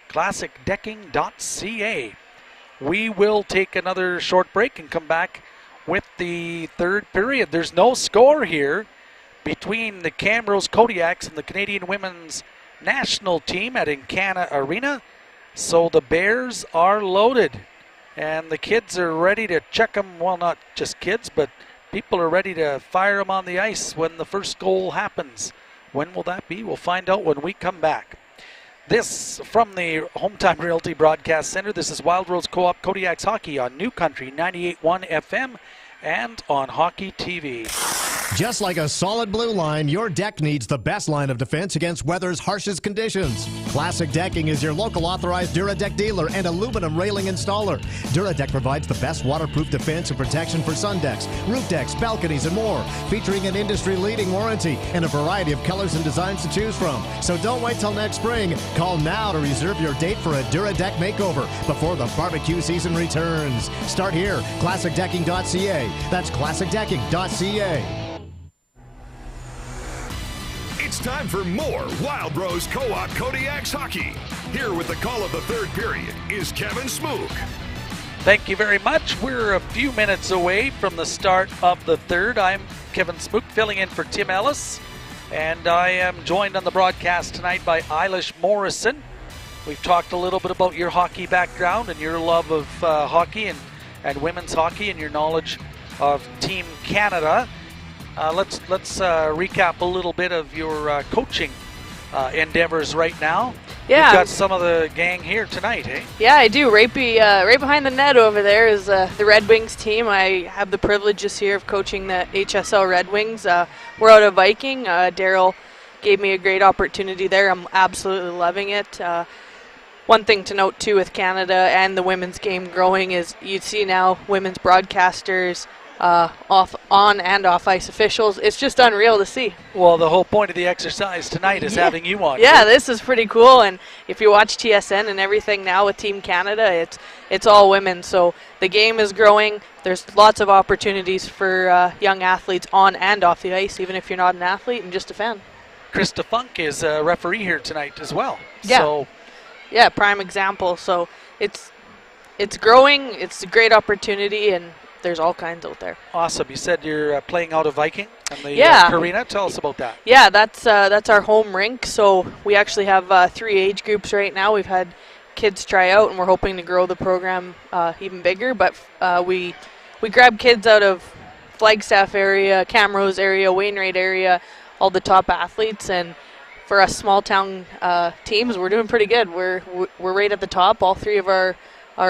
ClassicDecking.ca. We will take another short break and come back with the third period. There's no score here between the Camrose Kodiaks and the Canadian women's national team at Encana Arena. So the Bears are loaded and the kids are ready to check them. Well, not just kids, but people are ready to fire them on the ice when the first goal happens. When will that be? We'll find out when we come back. This from the Home Time Realty Broadcast Center. This is Wild Rose Co-op Kodiaks Hockey on New Country 98.1 FM and on Hockey TV. Just like a solid blue line, your deck needs the best line of defense against weather's harshest conditions. Classic Decking is your local authorized Duradeck dealer and aluminum railing installer. Duradeck provides the best waterproof defense and protection for sun decks, roof decks, balconies, and more, featuring an industry-leading warranty and a variety of colors and designs to choose from. So don't wait till next spring. Call now to reserve your date for a Duradeck makeover before the barbecue season returns. Start here, ClassicDecking.ca. That's ClassicDecking.ca. time for more Wild Rose Co-op Kodiaks hockey. Here with the call of the third period is Kevin Smook. Thank you very much. We're a few minutes away from the start of the third. I'm Kevin Smook filling in for Tim Ellis, and I am joined on the broadcast tonight by Eilish Morrison. We've talked a little bit about your hockey background and your love of hockey and women's hockey and your knowledge of Team Canada. Let's recap a little bit of your coaching endeavors right now. Yeah. You've got some of the gang here tonight, eh? Yeah, I do. Right behind the net over there is the Red Wings team. I have the privilege this year of coaching the HSL Red Wings. We're out of Viking. Daryl gave me a great opportunity there. I'm absolutely loving it. One thing to note, too, with Canada and the women's game growing is you see now women's broadcasters, on and off ice officials. It's just unreal to see. Well, the whole point of the exercise tonight is having you on. Yeah, this is pretty cool. And if you watch TSN and everything now with Team Canada, it's all women. So the game is growing. There's lots of opportunities for young athletes on and off the ice, even if you're not an athlete and just a fan. Krista Funk is a referee here tonight as well. Yeah. So, yeah, prime example. So it's growing. It's a great opportunity, and there's all kinds out there. Awesome. You said you're playing out of Viking and the arena. Tell us about that. Yeah, that's our home rink. So we actually have 3 age groups right now. We've had kids try out, and we're hoping to grow the program even bigger. But we grab kids out of Flagstaff area, Camrose area, Wainwright area, all the top athletes. And for us small town teams, we're doing pretty good. We're right at the top. All 3 of our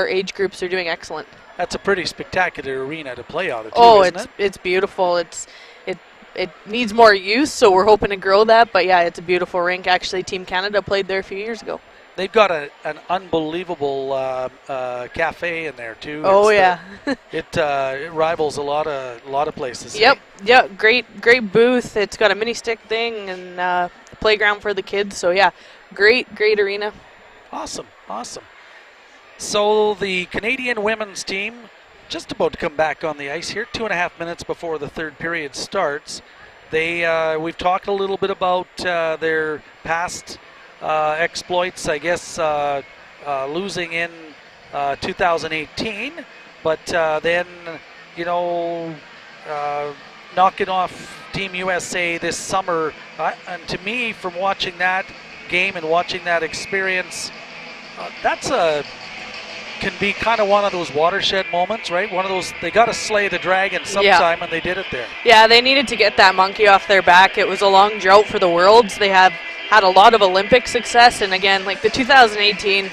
age groups are doing excellent. That's a pretty spectacular arena to play out of, too, it's beautiful. It needs more use, so we're hoping to grow that. But yeah, it's a beautiful rink. Actually, Team Canada played there a few years ago. They've got an unbelievable cafe in there too. It rivals a lot of places. Yep, yeah, great booth. It's got a mini stick thing and a playground for the kids. So yeah, great arena. Awesome. So the Canadian women's team just about to come back on the ice here, 2.5 minutes before the third period starts. We've talked a little bit about their past exploits, I guess, losing in 2018, but then, knocking off Team USA this summer. And to me, from watching that game and watching that experience, can be kind of one of those watershed moments, right? One of those, they got to slay the dragon sometime, and they did it there. Yeah, they needed to get that monkey off their back. It was a long drought for the Worlds. They have had a lot of Olympic success, and again, like the 2018,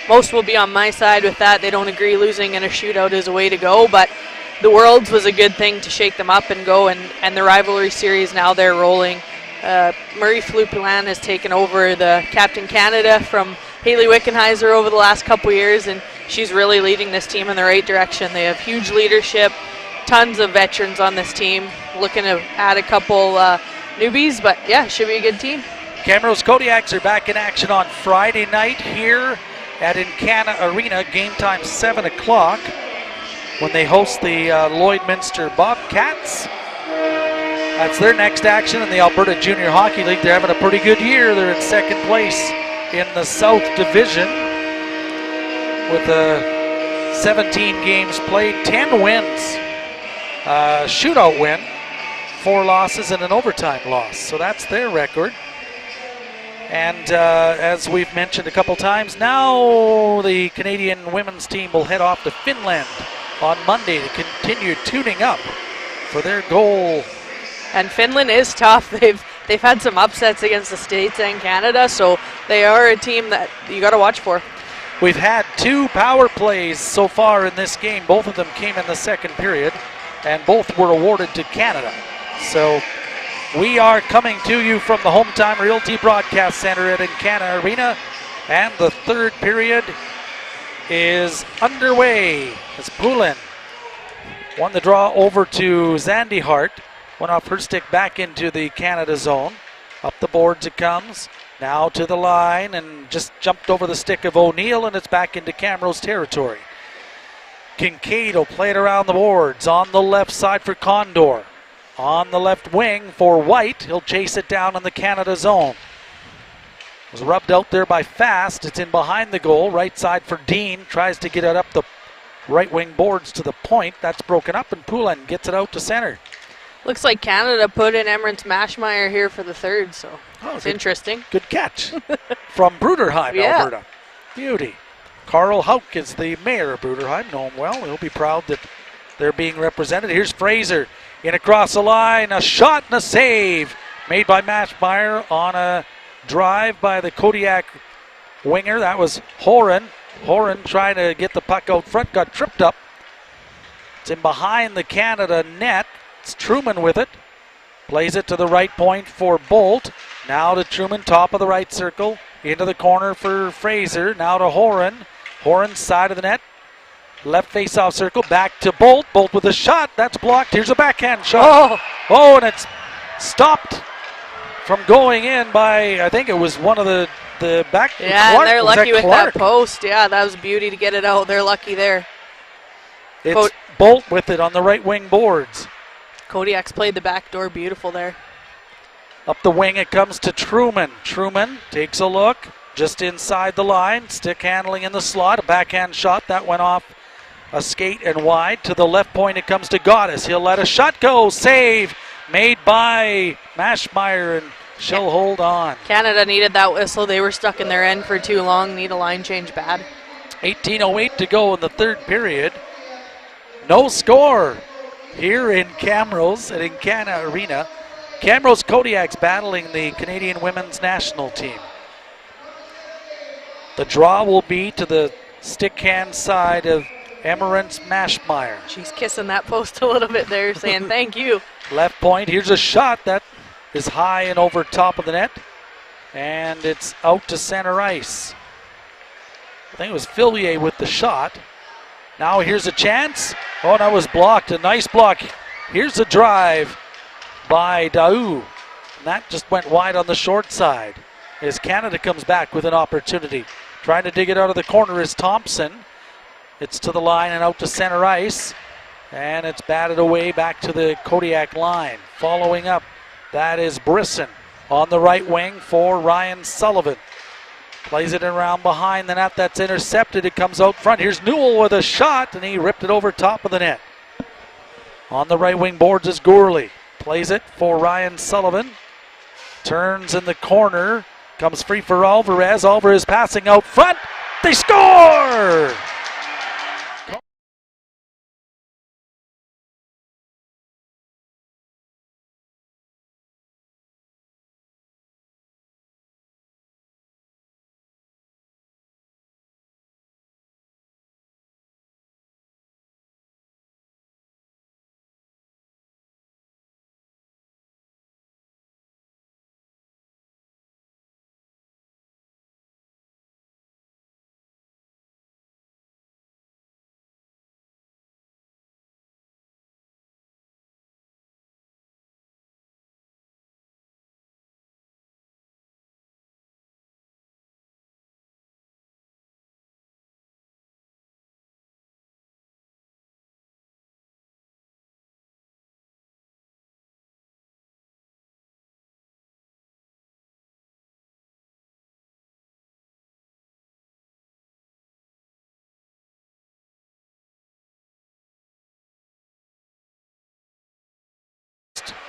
most will be on my side with that. They don't agree losing in a shootout is a way to go, but the Worlds was a good thing to shake them up and go, and the rivalry series, now they're rolling. Marie Fluplan has taken over the Captain Canada from Haley Wickenheiser over the last couple years, and she's really leading this team in the right direction. They have huge leadership, tons of veterans on this team, looking to add a couple newbies, but yeah, should be a good team. Camrose Kodiaks are back in action on Friday night here at Encana Arena. Game time 7 o'clock when they host the Lloydminster Bobcats. That's their next action in the Alberta Junior Hockey League. They're having a pretty good year. They're in second place in the South Division with 17 games played, 10 wins, shootout win, 4 losses, and an overtime loss. So that's their record. And as we've mentioned a couple times, now the Canadian women's team will head off to Finland on Monday to continue tuning up for their goal. And Finland is tough. They've had some upsets against the States and Canada, so they are a team that you got to watch for. We've had 2 power plays so far in this game. Both of them came in the second period, and both were awarded to Canada. So we are coming to you from the Home Time Realty Broadcast Center at Encana Arena, and the third period is underway as Poulin won the draw over to Zandy Hart. Went off her stick back into the Canada zone. Up the boards it comes. Now to the line and just jumped over the stick of O'Neill, and it's back into Camrose territory. Kincaid will play it around the boards on the left side for Condor. on the left wing for White. He'll chase it down in the Canada zone. Was rubbed out there by Fast. It's in behind the goal. Right side for Dean. Tries to get it up the right wing boards to the point. That's broken up, and Poulin gets it out to center. Looks like Canada put in Emmerich Mashmeyer here for the third, so it's interesting. Good catch from Bruderheim, Alberta. Beauty. Carl Hauk is the mayor of Bruderheim. Know him well. He'll be proud that they're being represented. Here's Fraser in across the line. A shot and a save made by Mashmeyer on a drive by the Kodiak winger. That was Horan. Horan trying to get the puck out front, got tripped up. It's in behind the Canada net. It's Truman with it. Plays it to the right point for Bolt. Now to Truman, top of the right circle. Into the corner for Fraser. Now to Horan. Horan, side of the net. Left face-off circle. Back to Bolt. Bolt with a shot. That's blocked. Here's a backhand shot. Oh, and it's stopped from going in by, I think it was one of the back. Yeah, Clark. and they're Was lucky with Clark? that post. Yeah, that was a beauty to get it out. They're lucky there. It's Bolt with it on the right wing boards. Kodiak's played the back door beautiful there. Up the wing it comes to Truman. Truman takes a look just inside the line. Stick handling in the slot. A backhand shot that went off a skate and wide. To the left point it comes to Goddess. He'll let a shot go. Save made by Mashmeyer, and she'll hold on. Canada needed that whistle. They were stuck in their end for too long. Need a line change bad. 18:08 to go in the third period. No score here in Camrose at Encana Arena. Camrose Kodiaks battling the Canadian women's national team. The draw will be to the stick hand side of Emmerich Mashmeyer. She's kissing that post a little bit there, saying thank you. Left point, here's a shot that is high and over top of the net. And it's out to center ice. I think it was Fillier with the shot. Now here's a chance. Oh, that was blocked. A nice block. Here's a drive by Daou. And that just went wide on the short side. As Canada comes back with an opportunity. Trying to dig it out of the corner is Thompson. It's to the line and out to center ice. And it's batted away back to the Kodiak line. Following up, that is Brisson on the right wing for Ryan Sullivan. Plays it around behind the net. That's intercepted. It comes out front. Here's Newell with a shot, and he ripped it over top of the net. On the right wing boards is Gourley. Plays it for Ryan Sullivan. Turns in the corner. Comes free for Alvarez. Alvarez passing out front. They score!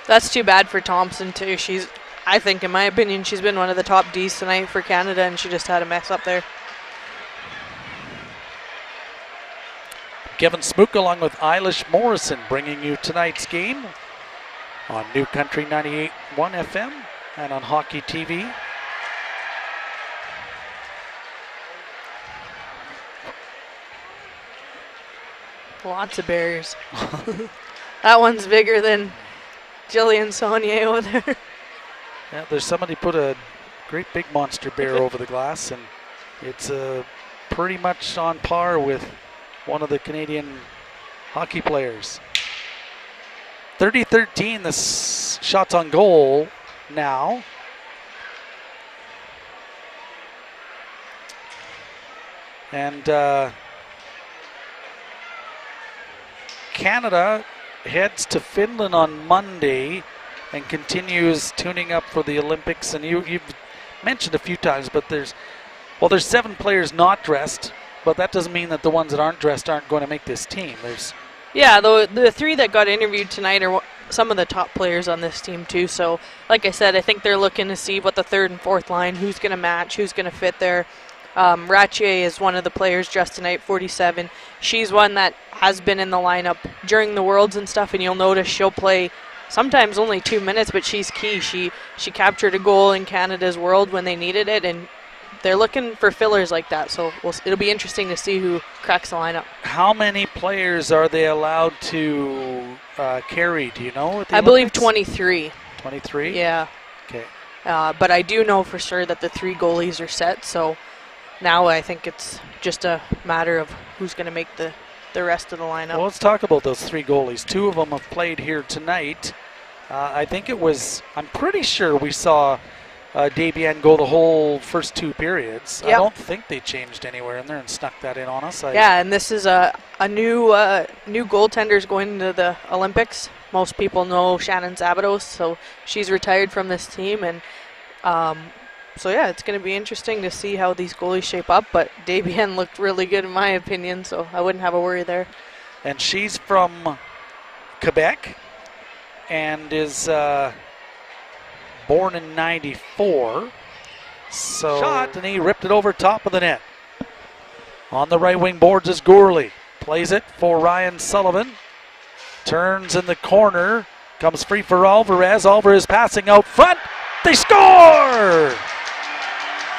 That's too bad for Thompson too. I think in my opinion, she's been one of the top Ds tonight for Canada, and she just had a mess up there. Kevin Smook along with Eilish Morrison bringing you tonight's game on New Country 98.1 FM and on Hockey TV. Lots of barriers. That one's bigger than Jillian Saunier over there. Yeah, there's somebody put a great big monster bear over the glass, and it's pretty much on par with one of the Canadian hockey players. 30-13, the shots on goal now. And Canada heads to Finland on Monday and continues tuning up for the Olympics. And you've mentioned a few times, but there's 7 players not dressed, but that doesn't mean that the ones that aren't dressed aren't going to make this team. Yeah, the 3 that got interviewed tonight are some of the top players on this team too. So, like I said, I think they're looking to see what the 3rd and 4th line, who's going to match, who's going to fit there. Rattier is one of the players dressed tonight, 47. She's one that has been in the lineup during the Worlds and stuff, and you'll notice she'll play sometimes only 2 minutes, but she's key. She captured a goal in Canada's World when they needed it, and they're looking for fillers like that, so it'll be interesting to see who cracks the lineup. How many players are they allowed to carry, do you know? I believe 23. 23? Yeah. Okay. But I do know for sure that the 3 goalies are set, so now I think it's just a matter of who's going to make the rest of the lineup. Well, let's talk about those 3 goalies. 2 of them have played here tonight. I'm pretty sure we saw Desbiens go the whole first 2 periods. Yep. I don't think they changed anywhere in there and snuck that in on us. Yeah, and this is a new goaltenders going into the Olympics. Most people know Shannon Zabados, so she's retired from this team, and so yeah, it's going to be interesting to see how these goalies shape up. But Desbiens looked really good in my opinion, so I wouldn't have a worry there. And she's from Quebec and is born in '94. So shot, and he ripped it over top of the net. On the right wing boards is Gourley. Plays it for Ryan Sullivan. Turns in the corner. Comes free for Alvarez. Alvarez passing out front. They score!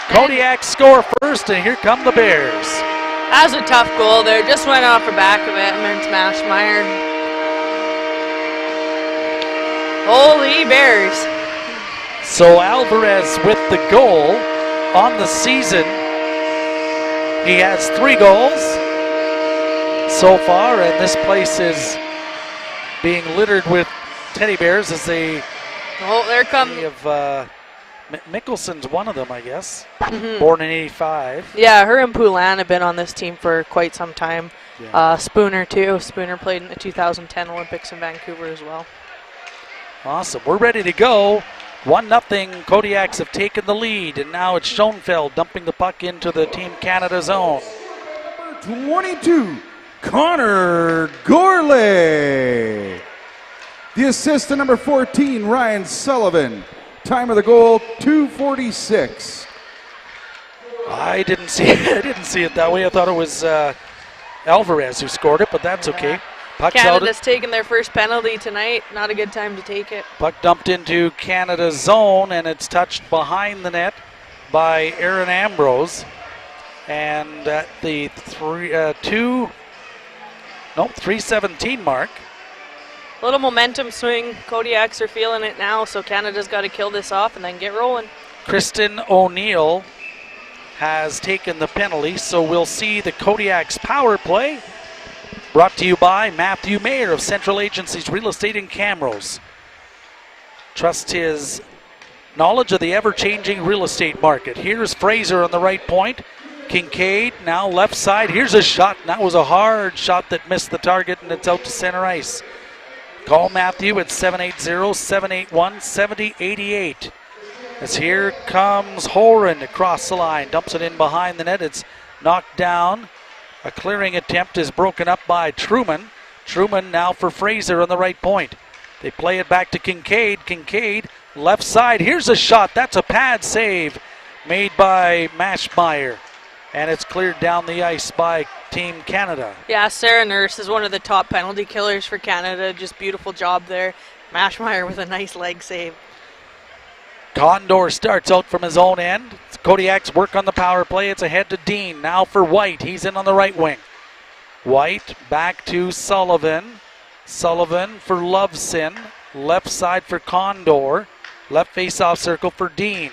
Kodiaks score first, and here come the Bears. That was a tough goal there. Just went off the back of it, and then smashed Meyer. Holy Bears. So Alvarez with the goal on the season. He has 3 goals so far, and this place is being littered with teddy bears as they... Oh, there come... Mickelson's one of them, I guess. Mm-hmm. Born in '85. Yeah, her and Poulin have been on this team for quite some time. Yeah. Spooner, too. Spooner played in the 2010 Olympics in Vancouver as well. Awesome. We're ready to go. 1-0. Kodiaks have taken the lead, and now it's Schoenfeld dumping the puck into the Team Canada zone. Number 22, Connor Gourley. The assist to number 14, Ryan Sullivan. Time of the goal, 2:46. I didn't see it that way. I thought it was Alvarez who scored it, but that's okay. Puck's Canada's taking their first penalty tonight. Not a good time to take it. Puck dumped into Canada's zone, and it's touched behind the net by Aaron Ambrose. And at the 3:17 mark. Little momentum swing. Kodiaks are feeling it now, so Canada's got to kill this off and then get rolling. Kristen O'Neill has taken the penalty, so we'll see the Kodiaks power play. Brought to you by Matthew Mayer of Central Agencies Real Estate in Camrose. Trust his knowledge of the ever-changing real estate market. Here's Fraser on the right point. Kincaid now left side. Here's a shot. That was a hard shot that missed the target, and it's out to center ice. Call Matthew at 780-781-7088. As here comes Horan across the line. Dumps it in behind the net. It's knocked down. A clearing attempt is broken up by Truman. Truman now for Fraser on the right point. They play it back to Kincaid. Kincaid left side. Here's a shot. That's a pad save made by Maschmeyer. And it's cleared down the ice by Team Canada. Yeah, Sarah Nurse is one of the top penalty killers for Canada. Just beautiful job there. Maschmeyer with a nice leg save. Condor starts out from his own end. Kodiaks work on the power play. It's ahead to Dean. Now for White. He's in on the right wing. White back to Sullivan. Sullivan for Loveson. Left side for Condor. Left face-off circle for Dean.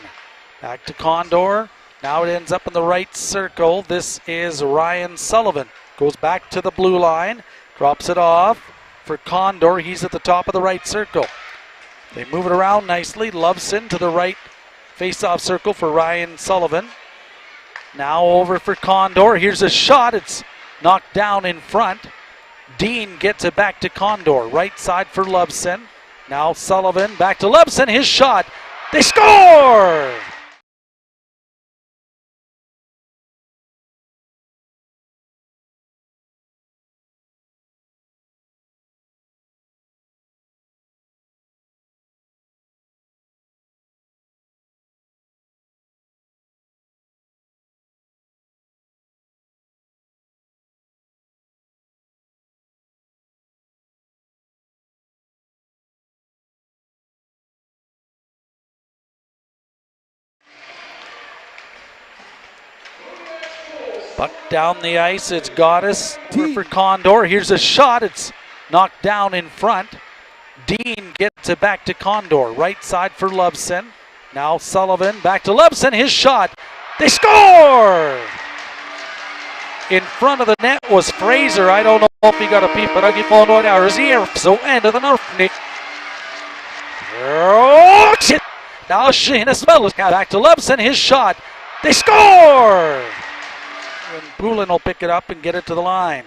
Back to Condor. Now it ends up in the right circle. This is Ryan Sullivan. Goes back to the blue line. Drops it off for Condor. He's at the top of the right circle. They move it around nicely. Loveson to the right face-off circle for Ryan Sullivan. Now over for Condor. Here's a shot. It's knocked down in front. Dean gets it back to Condor. Right side for Loveson. Now Sullivan back to Loveson. His shot. They score! Puck down the ice, it's Goddess for Condor. Here's a shot, it's knocked down in front. Dean gets it back to Condor. Right side for Loveson. Now Sullivan back to Loveson, his shot. They score! In front of the net was Fraser. I don't know if he got a peep, but I'll give all note hours here. So end of the North. Oh, shit! Now Sheena Smells back to Loveson, his shot. They score! And Poulin will pick it up and get it to the line.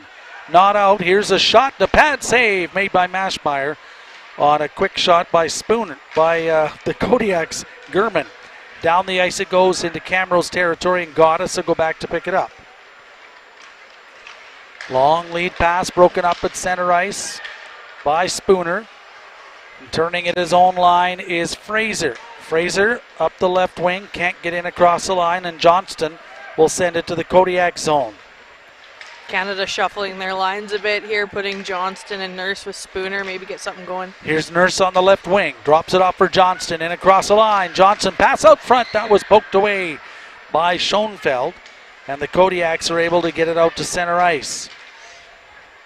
Not out. Here's a shot. The pad save made by Mashmeyer on a quick shot by Spooner, by the Kodiaks, Gurman. Down the ice it goes into Camrose territory, and Goddess will go back to pick it up. Long lead pass broken up at center ice by Spooner. And turning it his own line is Fraser. Fraser up the left wing, can't get in across the line, and Johnston will send it to the Kodiak zone. Canada shuffling their lines a bit here, putting Johnston and Nurse with Spooner, maybe get something going. Here's Nurse on the left wing, drops it off for Johnston, in across the line. Johnson pass out front, that was poked away by Schoenfeld, and the Kodiaks are able to get it out to center ice.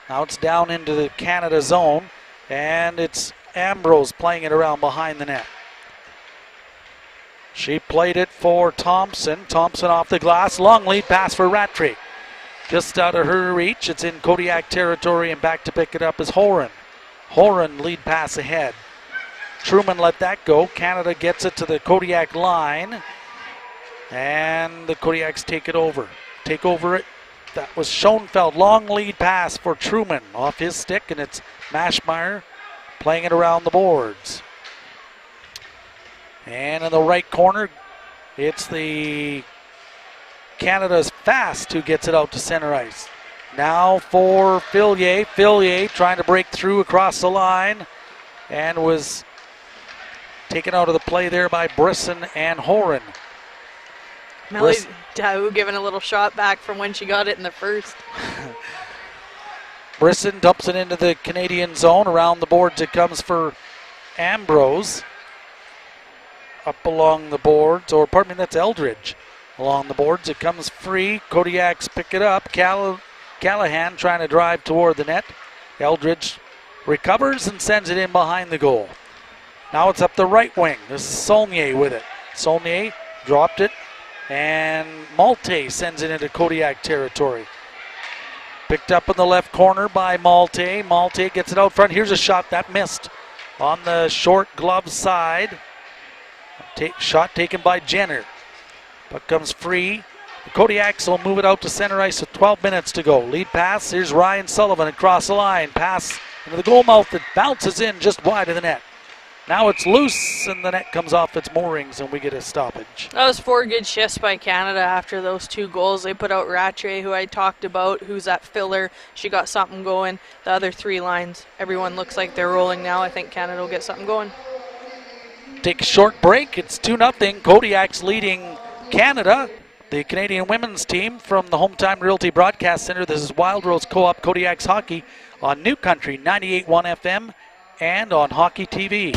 Now it's down into the Canada zone, and it's Ambrose playing it around behind the net. She played it for Thompson. Thompson off the glass. Long lead pass for Rattray. Just out of her reach. It's in Kodiak territory, and back to pick it up is Horan. Horan lead pass ahead. Truman let that go. Canada gets it to the Kodiak line. And the Kodiaks take it over. Take over it. That was Schoenfeld. Long lead pass for Truman off his stick, and it's Mashmeyer playing it around the boards. And in the right corner, it's the Canada's Fast who gets it out to center ice. Now for Fillier. Fillier trying to break through across the line and was taken out of the play there by Brisson and Horan. Melly Daou giving a little shot back from when she got it in the first. Brisson dumps it into the Canadian zone. Around the boards it comes for Ambrose. Up along the boards, or pardon me, that's Eldridge. Along the boards, it comes free. Kodiaks pick it up. Callahan trying to drive toward the net. Eldridge recovers and sends it in behind the goal. Now it's up the right wing. This is Saulnier with it. Saulnier dropped it, and Malte sends it into Kodiak territory. Picked up in the left corner by Malte. Malte gets it out front. Here's a shot that missed on the short glove side. Shot taken by Jenner. Puck comes free. The Kodiaks will move it out to center ice with 12 minutes to go. Lead pass. Here's Ryan Sullivan across the line. Pass into the goal mouth that bounces in just wide of the net. Now it's loose, and the net comes off its moorings, and we get a stoppage. That was 4 good shifts by Canada after those 2 goals. They put out Rattray, who I talked about, who's that filler. She got something going. The other 3 lines, everyone looks like they're rolling now. I think Canada will get something going. Take a short break. It's 2-0. Kodiaks leading Canada. The Canadian women's team from the Home Time Realty Broadcast Center. This is Wild Rose Co-op Kodiaks Hockey on New Country 98.1 FM and on Hockey TV.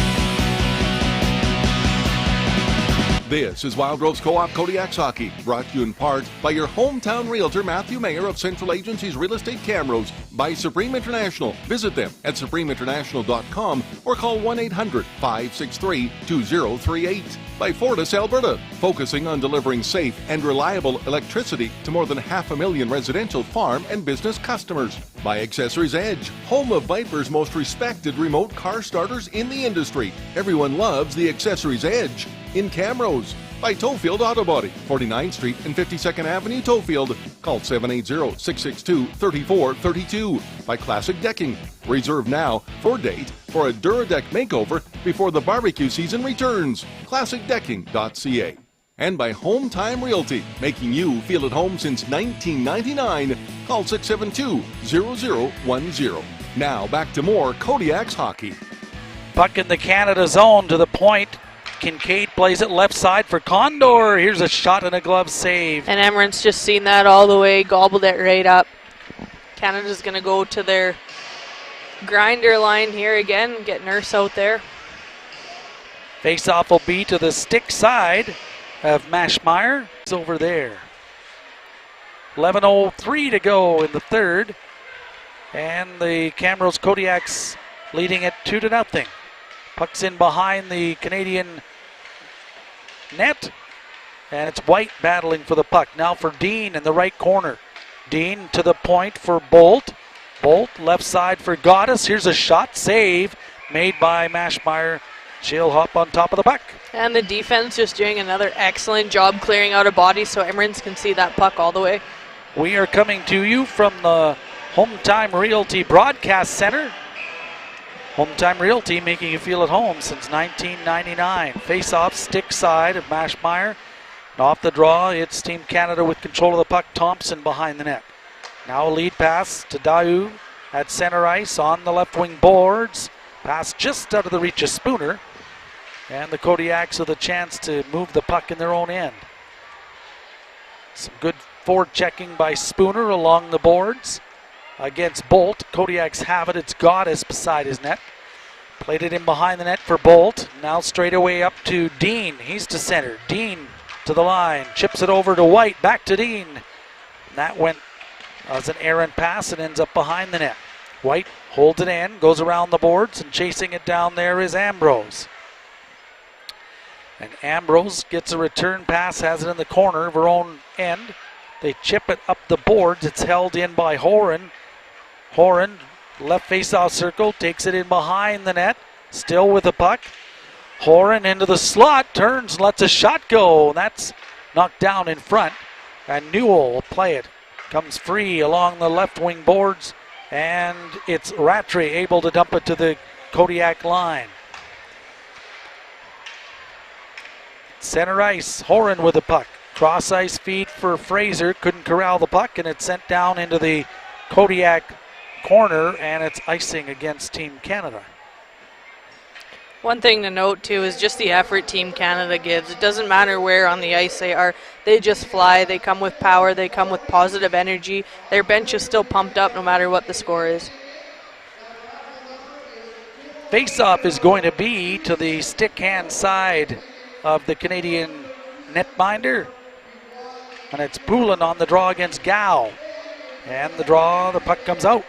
This is Wild Rose Co-op Kodiaks Hockey, brought to you in part by your hometown realtor Matthew Mayer of Central Agencies Real Estate Camrose, by Supreme International. Visit them at supremeinternational.com or call 1-800-563-2038. By Fortis Alberta, focusing on delivering safe and reliable electricity to more than 500,000 residential, farm, and business customers. By Accessories Edge, home of Viper's most respected remote car starters in the industry. Everyone loves the Accessories Edge. In Camrose, by Tofield Auto Body, 49th Street and 52nd Avenue, Tofield. Call 780-662-3432 by Classic Decking. Reserve now for date for a DuraDeck makeover before the barbecue season returns. ClassicDecking.ca. And by Home Time Realty, making you feel at home since 1999. Call 672-0010. Now back to more Kodiaks hockey. Puck in the Canada zone to the point. Kincaid plays it left side for Condor. Here's a shot and a glove save. And Emran's just seen that all the way, gobbled it right up. Canada's going to go to their grinder line here again, get Nurse out there. Face-off will be to the stick side of Mashmeyer. It's over there. 11:03 to go in the third. And the Camrose Kodiaks leading it 2-0. Puck's in behind the Canadian net. And it's White battling for the puck. Now for Dean in the right corner. Dean to the point for Bolt. Bolt left side for Goddess. Here's a shot. Save made by Mashmeyer. She'll hop on top of the puck. And the defense just doing another excellent job clearing out a body so Emrans can see that puck all the way. We are coming to you from the Home Time Realty Broadcast Center. Home Time Realty making you feel at home since 1999. Face-off stick side of Mashmeyer. And off the draw, it's Team Canada with control of the puck. Thompson behind the net. Now a lead pass to Daou at center ice on the left wing boards. Pass just out of the reach of Spooner. And the Kodiaks with a chance to move the puck in their own end. Some good forward checking by Spooner along the boards against Bolt. Kodiaks have it. It's Goddess beside his net. Played it in behind the net for Bolt. Now straight away up to Dean. He's to center. Dean to the line. Chips it over to White. Back to Dean. And that went as an errant pass and ends up behind the net. White holds it in, goes around the boards, and chasing it down there is Ambrose. And Ambrose gets a return pass, has it in the corner of her own end. They chip it up the boards. It's held in by Horan. Horan, left face-off circle, takes it in behind the net, still with the puck. Horan into the slot, turns, lets a shot go. That's knocked down in front. And Newell will play it. Comes free along the left wing boards. And it's Rattray able to dump it to the Kodiak line. Center ice, Horan with the puck. Cross ice feed for Fraser, couldn't corral the puck, and it's sent down into the Kodiak corner, and it's icing against Team Canada. One thing to note too is just the effort Team Canada gives. It doesn't matter where on the ice they are, they just fly, they come with power, they come with positive energy. Their bench is still pumped up no matter what the score is. Face-off is going to be to the stick hand side of the Canadian netminder. And it's Poulin on the draw against Gow. And the draw, the puck comes out.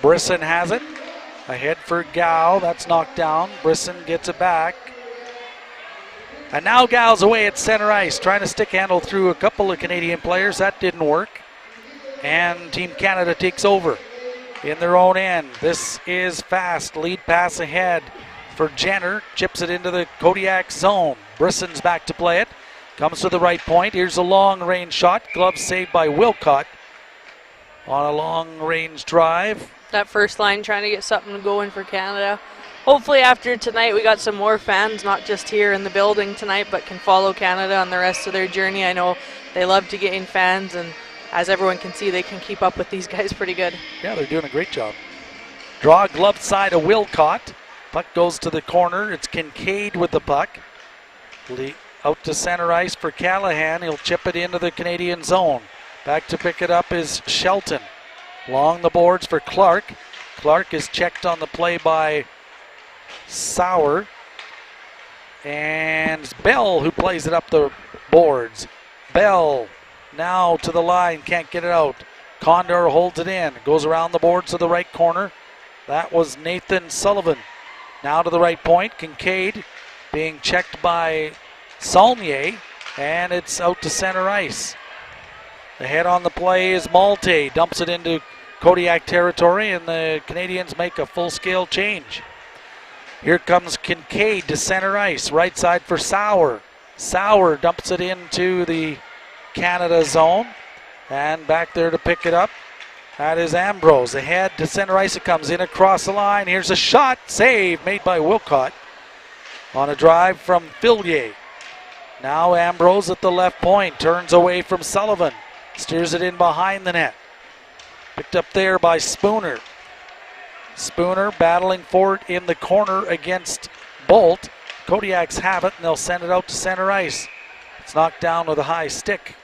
Brisson has it. Ahead for Gow, that's knocked down. Brisson gets it back. And now Gow's away at center ice, trying to stick handle through a couple of Canadian players. That didn't work. And Team Canada takes over in their own end. This is fast. Lead pass ahead for Jenner. Chips it into the Kodiak zone. Brisson's back to play it. Comes to the right point. Here's a long-range shot. Glove saved by Wilcott on a long-range drive. That first line trying to get something going for Canada. Hopefully after tonight we got some more fans, not just here in the building tonight, but can follow Canada on the rest of their journey. I know they love to gain fans, and as everyone can see, they can keep up with these guys pretty good. Yeah, they're doing a great job. Draw glove side of Wilcott. Puck goes to the corner. It's Kincaid with the puck. Out to center ice for Callahan. He'll chip it into the Canadian zone. Back to pick it up is Shelton. Along the boards for Clark. Clark is checked on the play by Sauer. And it's Bell who plays it up the boards. Bell now to the line. Can't get it out. Condor holds it in. Goes around the boards to the right corner. That was Nathan Sullivan. Now to the right point. Kincaid being checked by Saulnier, and it's out to center ice. The head on the play is Malte, dumps it into Kodiak territory, and the Canadians make a full-scale change. Here comes Kincaid to center ice, right side for Sauer. Sauer dumps it into the Canada zone. And back there to pick it up, that is Ambrose. Ahead to center ice it comes, in across the line. Here's a shot, save made by Wilcott on a drive from Fillier. Now Ambrose at the left point, turns away from Sullivan, steers it in behind the net. Picked up there by Spooner. Spooner battling for it in the corner against Bolt. Kodiaks have it, and they'll send it out to center ice. It's knocked down with a high stick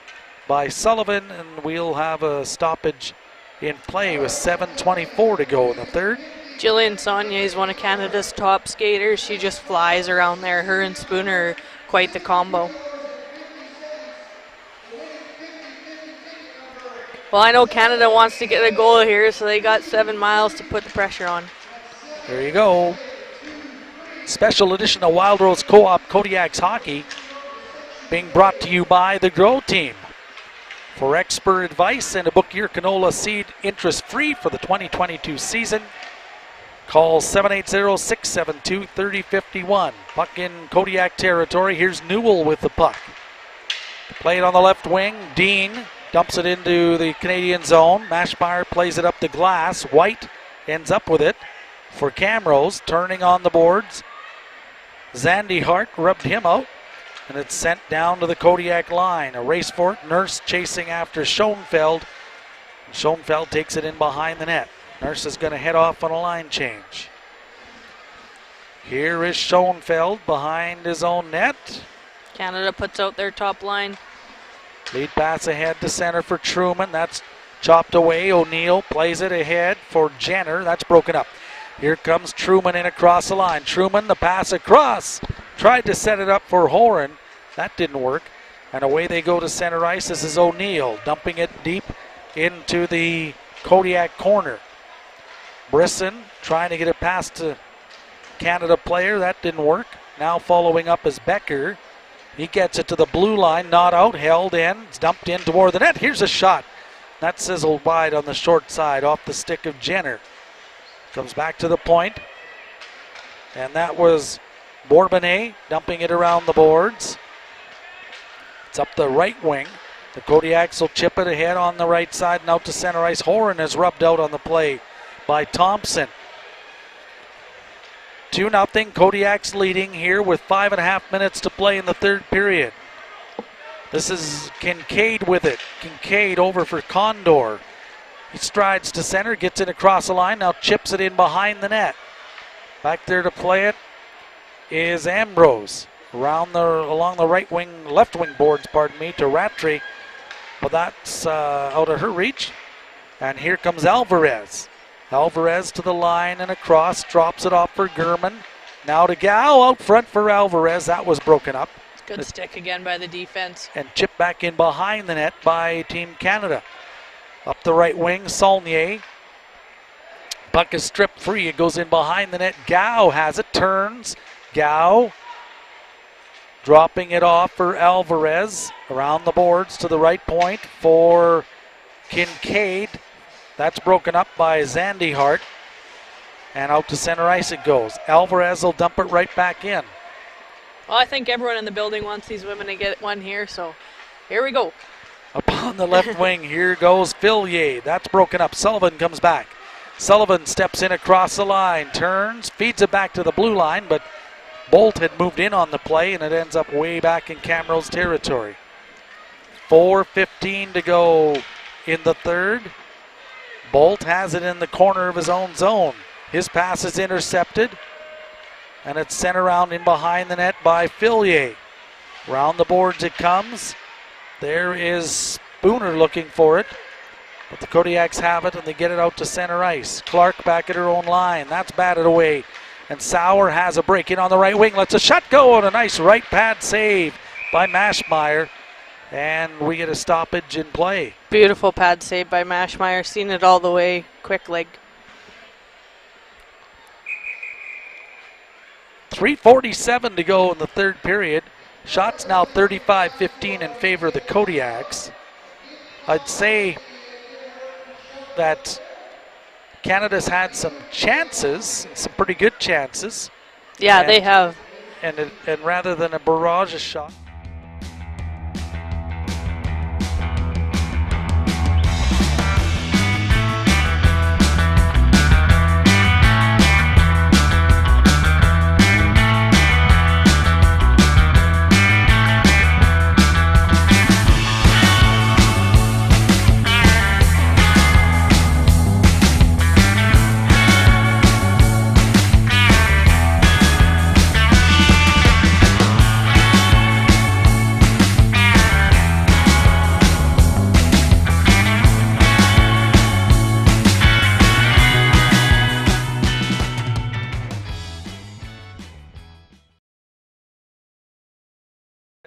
by Sullivan, and we'll have a stoppage in play with 7:24 to go in the third. Jillian Saunier is one of Canada's top skaters. She just flies around there. Her and Spooner are quite the combo. Well, I know Canada wants to get a goal here, so they got 7 miles to put the pressure on. There you go. Special edition of Wild Rose Co-op Kodiaks Hockey being brought to you by the Grow Team. For expert advice and to book your canola seed interest-free for the 2022 season, call 780-672-3051. Puck in Kodiak territory. Here's Newell with the puck. Play it on the left wing. Dean dumps it into the Canadian zone. Mashmeyer plays it up the glass. White ends up with it for Camrose. Turning on the boards. Zandy Hart rubbed him out, and it's sent down to the Kodiak line. A race for it. Nurse chasing after Schoenfeld. Schoenfeld takes it in behind the net. Nurse is going to head off on a line change. Here is Schoenfeld behind his own net. Canada puts out their top line. Lead pass ahead to center for Truman. That's chopped away. O'Neill plays it ahead for Jenner. That's broken up. Here comes Truman in across the line. Truman, the pass across. Tried to set it up for Horan. That didn't work. And away they go to center ice. This is O'Neill dumping it deep into the Kodiak corner. Brisson trying to get it past to Canada player. That didn't work. Now following up is Becker. He gets it to the blue line, not out, held in. It's dumped in toward the net. Here's a shot. That sizzled wide on the short side off the stick of Jenner. Comes back to the point. And that was Bourbonnais dumping it around the boards. It's up the right wing. The Kodiaks will chip it ahead on the right side and out to center ice. Horan is rubbed out on the play by Thompson. 2-0, Kodiaks leading here with 5.5 minutes to play in the third period. This is Kincaid with it. Kincaid over for Condor. He strides to center, gets it across the line, now chips it in behind the net. Back there to play it is Ambrose. Along the right wing, left wing boards, pardon me, to Rattray. But that's out of her reach. And here comes Alvarez. Alvarez to the line and across, drops it off for Gurman. Now to Gao out front for Alvarez. That was broken up. Good stick again by the defense. And chipped back in behind the net by Team Canada. Up the right wing, Saulnier. Puck is stripped free. It goes in behind the net. Gao has it, turns. Gao dropping it off for Alvarez. Around the boards to the right point for Kincaid. That's broken up by Zandy Hart. And out to center ice it goes. Alvarez will dump it right back in. Well, I think everyone in the building wants these women to get one here, so here we go. Up on the left wing, here goes Fillier. That's broken up. Sullivan comes back. Sullivan steps in across the line, turns, feeds it back to the blue line, but Bolt had moved in on the play, and it ends up way back in Camrose territory. 4:15 to go in the third. Bolt has it in the corner of his own zone. His pass is intercepted, and it's sent around in behind the net by Fillier. Round the boards it comes. There is Spooner looking for it, but the Kodiaks have it, and they get it out to center ice. Clark back at her own line. That's batted away, and Sauer has a break in on the right wing. Lets a shot go, and a nice right pad save by Mashmeyer. And we get a stoppage in play. Beautiful pad save by Mashmeyer. Seen it all the way. Quick leg. 3:47 to go in the third period. Shots now 35-15 in favor of the Kodiaks. I'd say that Canada's had some chances, some pretty good chances. Yeah, they have. And rather than a barrage of shots.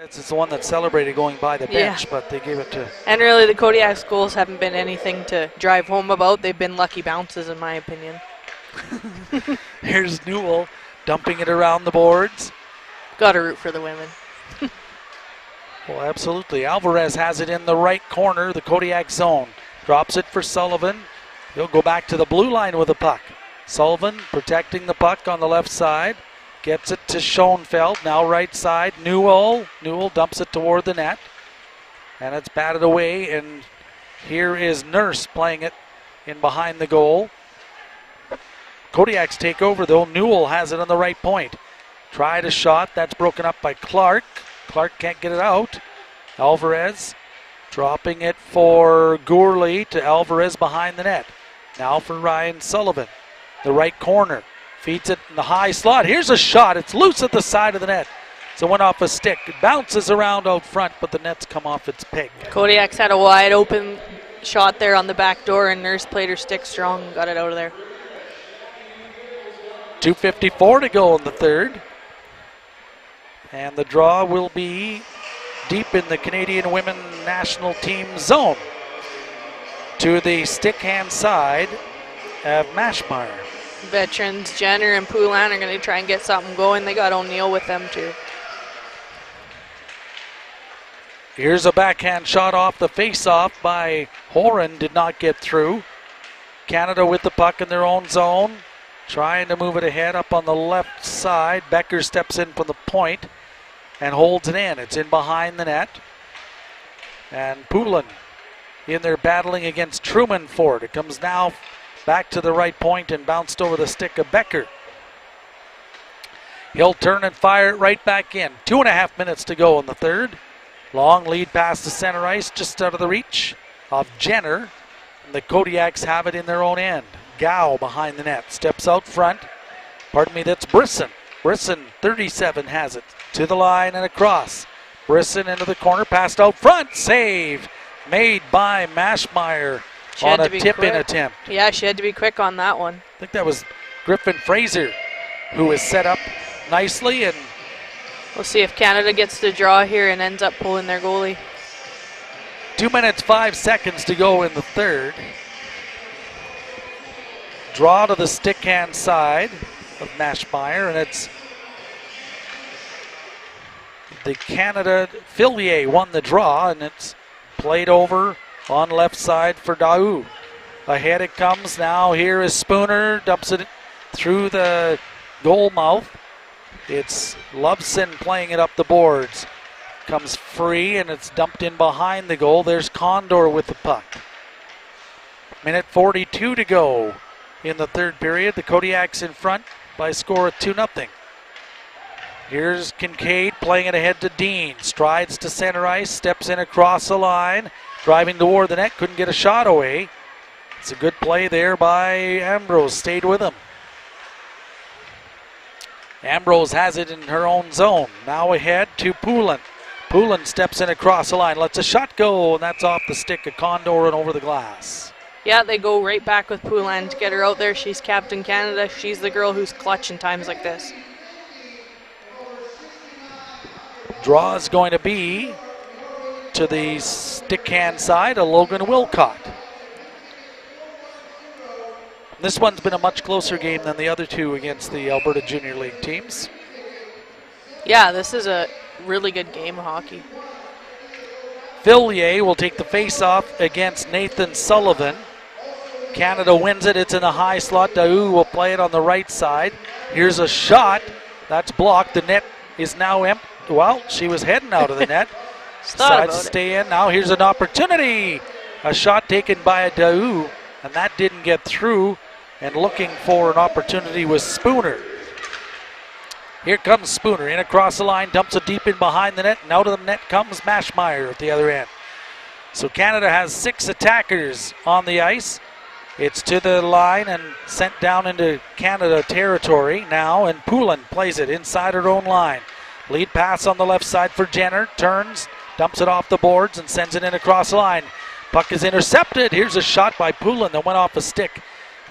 It's the one that celebrated going by the bench, but they gave it to... And really, the Kodiaks goals haven't been anything to drive home about. They've been lucky bounces, in my opinion. Here's Newell dumping it around the boards. Got to root for the women. Well, absolutely. Alvarez has it in the right corner, the Kodiak zone. Drops it for Sullivan. He'll go back to the blue line with the puck. Sullivan protecting the puck on the left side. Gets it to Schoenfeld, now right side. Newell dumps it toward the net. And it's batted away, and here is Nurse playing it in behind the goal. Kodiaks take over, though. Newell has it on the right point. Tried a shot, that's broken up by Clark. Clark can't get it out. Alvarez dropping it for Gourley to Alvarez behind the net. Now for Ryan Sullivan, the right corner. Feeds it in the high slot. Here's a shot. It's loose at the side of the net. So it went off a stick. It bounces around out front, but the net's come off its peg. Kodiaks had a wide open shot there on the back door, and Nurse played her stick strong and got it out of there. 2:54 to go in the third. And the draw will be deep in the Canadian Women National Team zone. To the stick hand side of Mashmeyer. Veterans Jenner and Poulin are going to try and get something going. They got O'Neill with them too. Here's a backhand shot off the face-off by Horan. Did not get through. Canada with the puck in their own zone. Trying to move it ahead up on the left side. Becker steps in from the point and holds it in. It's in behind the net. And Poulin in there battling against Truman for it. It comes now back to the right point and bounced over the stick of Becker. He'll turn and fire it right back in. 2.5 minutes to go in the third. Long lead pass to center ice, just out of the reach of Jenner. And the Kodiaks have it in their own end. Gow behind the net, steps out front. Pardon me, that's Brisson. Brisson, 37, has it. To the line and across. Brisson into the corner, passed out front. Save made by Mashmeyer on a tip-in attempt. Yeah, she had to be quick on that one. I think that was Griffin Fraser who was set up nicely. And we'll see if Canada gets the draw here and ends up pulling their goalie. 2 minutes, 5 seconds to go in the third. Draw to the stick hand side of Mashmeyer, and it's the Canada. Fillier won the draw, and it's played over on left side for Daou. Ahead it comes now. Here is Spooner, dumps it through the goal mouth. It's Loveson playing it up the boards. Comes free, and it's dumped in behind the goal. There's Condor with the puck. Minute 42 to go in the third period. The Kodiaks in front by a score of 2-0. Here's Kincaid playing it ahead to Dean. Strides to center ice, steps in across the line. Driving toward the net, couldn't get a shot away. It's a good play there by Ambrose, stayed with him. Ambrose has it in her own zone. Now ahead to Poulin. Poulin steps in across the line, lets a shot go, and that's off the stick of Condor and over the glass. Yeah, they go right back with Poulin to get her out there. She's Captain Canada. She's the girl who's clutch in times like this. Draw is going to be to the stick hand side of Logan Wilcott. This one's been a much closer game than the other two against the Alberta Junior League teams. Yeah, this is a really good game of hockey. Fillier will take the face-off against Nathan Sullivan. Canada wins it. It's in the high slot. Daou will play it on the right side. Here's a shot. That's blocked. The net is now empty. Well, she was heading out of the net. Decides to stay in. Now here's an opportunity. A shot taken by a Daou, and that didn't get through. And looking for an opportunity was Spooner. Here comes Spooner in across the line, dumps it deep in behind the net, and out of the net comes Mashmeyer at the other end. So Canada has 6 attackers on the ice. It's to the line and sent down into Canada territory now, and Poulin plays it inside her own line. Lead pass on the left side for Jenner, turns, dumps it off the boards and sends it in across the line. Puck is intercepted. Here's a shot by Poulin that went off a stick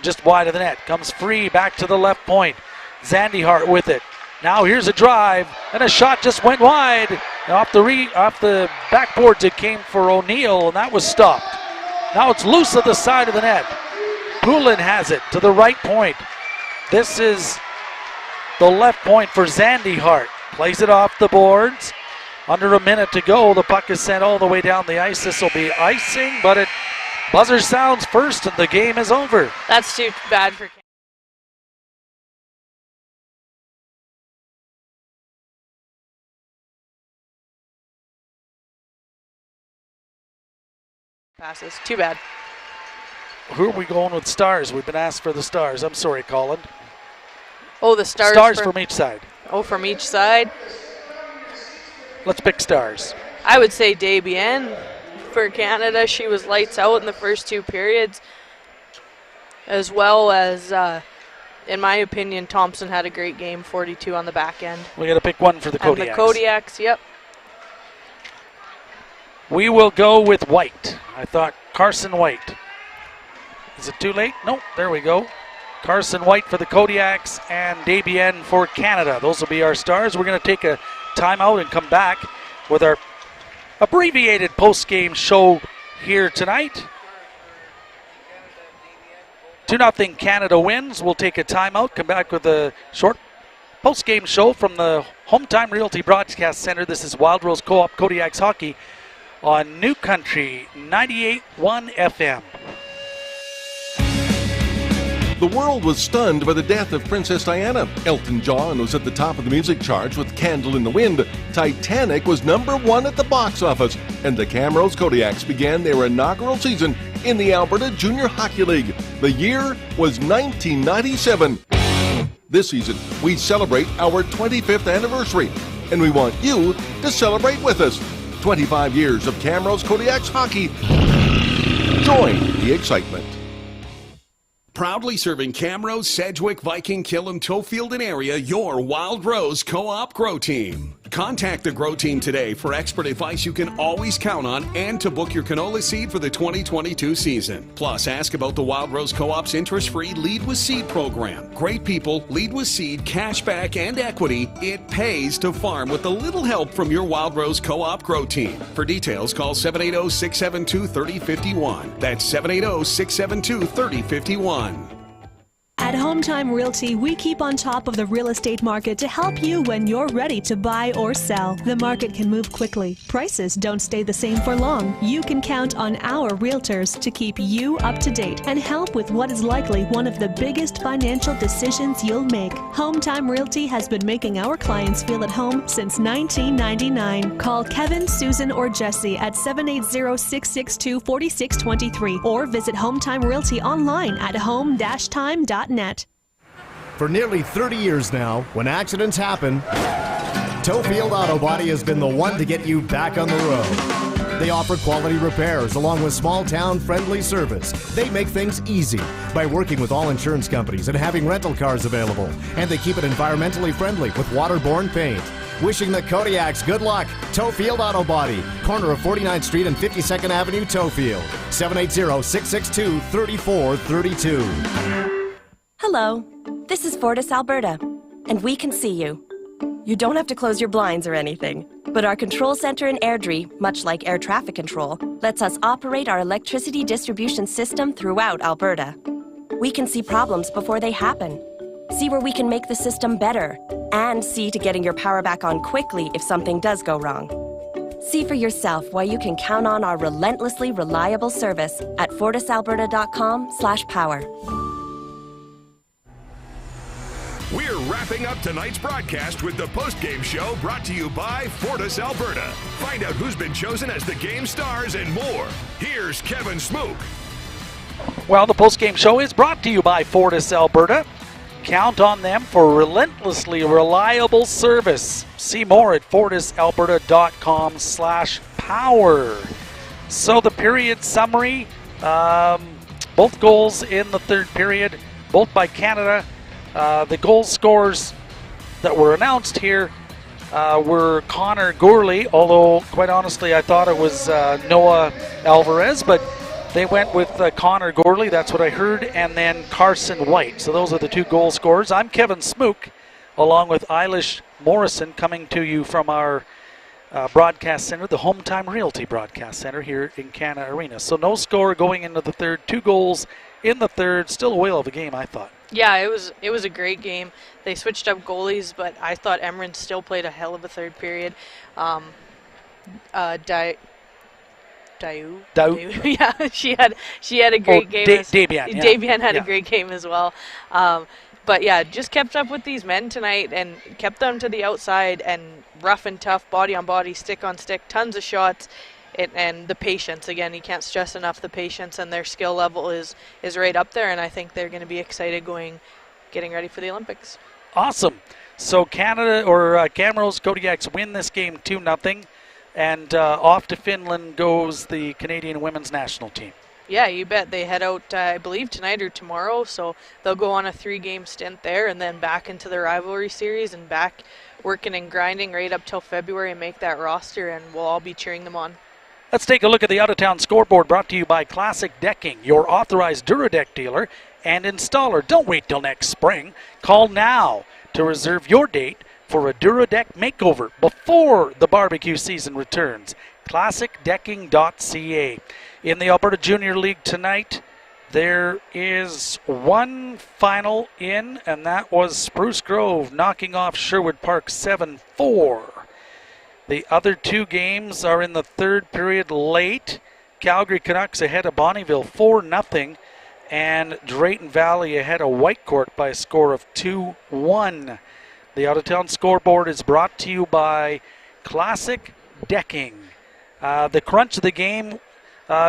just wide of the net. Comes free back to the left point. Zandihart with it. Now here's a drive, and a shot just went wide. Off the backboards it came for O'Neill, and that was stopped. Now it's loose at the side of the net. Poulin has it to the right point. This is the left point for Zandy Hart. Plays it off the boards. Under a minute to go. The puck is sent all the way down the ice. This will be icing, but it buzzer sounds first and the game is over. That's too bad for passes. Too bad. Who are we going with Stars? We've been asked for the Stars. I'm sorry, Colin. Oh, the Stars. Stars from each side. Oh, from each side. Let's pick Stars. I would say Debian for Canada. She was lights out in the first 2 periods. As well as, in my opinion, Thompson had a great game, 42 on the back end. We got to pick one for the Kodiaks. And the Kodiaks, yep. We will go with White. I thought Carson White. Is it too late? Nope, there we go. Carson White for the Kodiaks and Debian for Canada. Those will be our Stars. We're going to take a timeout and come back with our abbreviated post-game show here tonight. 2-0 Canada wins. We'll take a timeout, come back with a short post-game show from the Home Time Realty Broadcast Center. This is Wild Rose Co-op Kodiaks Hockey on New Country 98.1 FM. The world was stunned by the death of Princess Diana. Elton John was at the top of the music charts with Candle in the Wind. Titanic was #1 at the box office. And the Camrose Kodiaks began their inaugural season in the Alberta Junior Hockey League. The year was 1997. This season, we celebrate our 25th anniversary. And we want you to celebrate with us. 25 years of Camrose Kodiaks hockey. Join the excitement. Proudly serving Camrose, Sedgwick, Viking, Killam, Tofield, and area, your Wild Rose Co-op Grow Team. Contact the Grow Team today for expert advice you can always count on and to book your canola seed for the 2022 season. Plus, ask about the Wild Rose Co-op's interest-free Lead with Seed program. Great people, Lead with Seed, cashback, and equity. It pays to farm with a little help from your Wild Rose Co-op Grow Team. For details, call 780-672-3051. That's 780-672-3051. At Home Time Realty, we keep on top of the real estate market to help you when you're ready to buy or sell. The market can move quickly. Prices don't stay the same for long. You can count on our realtors to keep you up to date and help with what is likely one of the biggest financial decisions you'll make. Home Time Realty has been making our clients feel at home since 1999. Call Kevin, Susan, or Jesse at 780-662-4623 or visit Home Time Realty online at home-time.net. For nearly 30 years now, when accidents happen, Tofield Auto Body has been the one to get you back on the road. They offer quality repairs along with small-town friendly service. They make things easy by working with all insurance companies and having rental cars available. And they keep it environmentally friendly with waterborne paint. Wishing the Kodiaks good luck. Tofield Auto Body, corner of 49th Street and 52nd Avenue, Tofield. 780-662-3432. Hello, this is Fortis, Alberta, and we can see you. You don't have to close your blinds or anything, but our control center in Airdrie, much like air traffic control, lets us operate our electricity distribution system throughout Alberta. We can see problems before they happen, see where we can make the system better, and see to getting your power back on quickly if something does go wrong. See for yourself why you can count on our relentlessly reliable service at fortisalberta.com/power. We're wrapping up tonight's broadcast with the post-game show brought to you by Fortis Alberta. Find out who's been chosen as the game stars and more. Here's Kevin Smook. Well, the post-game show is brought to you by Fortis Alberta. Count on them for relentlessly reliable service. See more at fortisalberta.com/power. So the period summary, both goals in the third period, both by Canada. The goal scorers that were announced here were Connor Gourley, although quite honestly I thought it was Noah Alvarez, but they went with Connor Gourley, that's what I heard, and then Carson White. So those are the two goal scorers. I'm Kevin Smook, along with Eilish Morrison, coming to you from our Broadcast Center, the Home Time Realty Broadcast Center here in Canada Arena. So no score going into the third, 2 goals in the third. Still a whale of a game, I thought. Yeah, it was a great game. They switched up goalies, but I thought Emeren still played a hell of a third period. Dayu. Yeah, she had a great game. Dabian. Dabian had a great game as well. But yeah, just kept up with these men tonight and kept them to the outside and rough and tough, body on body, stick on stick, tons of shots. And the patience, again, you can't stress enough the patience, and their skill level is right up there, and I think they're going to be excited getting ready for the Olympics. Awesome. So Canada, or Camrose Kodiaks, win this game 2-0, and off to Finland goes the Canadian women's national team. Yeah, you bet. They head out, I believe, tonight or tomorrow, so they'll go on a 3-game stint there and then back into the rivalry series and back working and grinding right up till February and make that roster, and we'll all be cheering them on. Let's take a look at the out-of-town scoreboard, brought to you by Classic Decking, your authorized Duradeck dealer and installer. Don't wait till next spring. Call now to reserve your date for a Duradeck makeover before the barbecue season returns. ClassicDecking.ca. In the Alberta Junior League tonight, there is one final in, and that was Spruce Grove knocking off Sherwood Park 7-4. The other 2 games are in the third period late. Calgary Canucks ahead of Bonnyville 4-0, and Drayton Valley ahead of Whitecourt by a score of 2-1. The out-of-town scoreboard is brought to you by Classic Decking. The crunch of the game,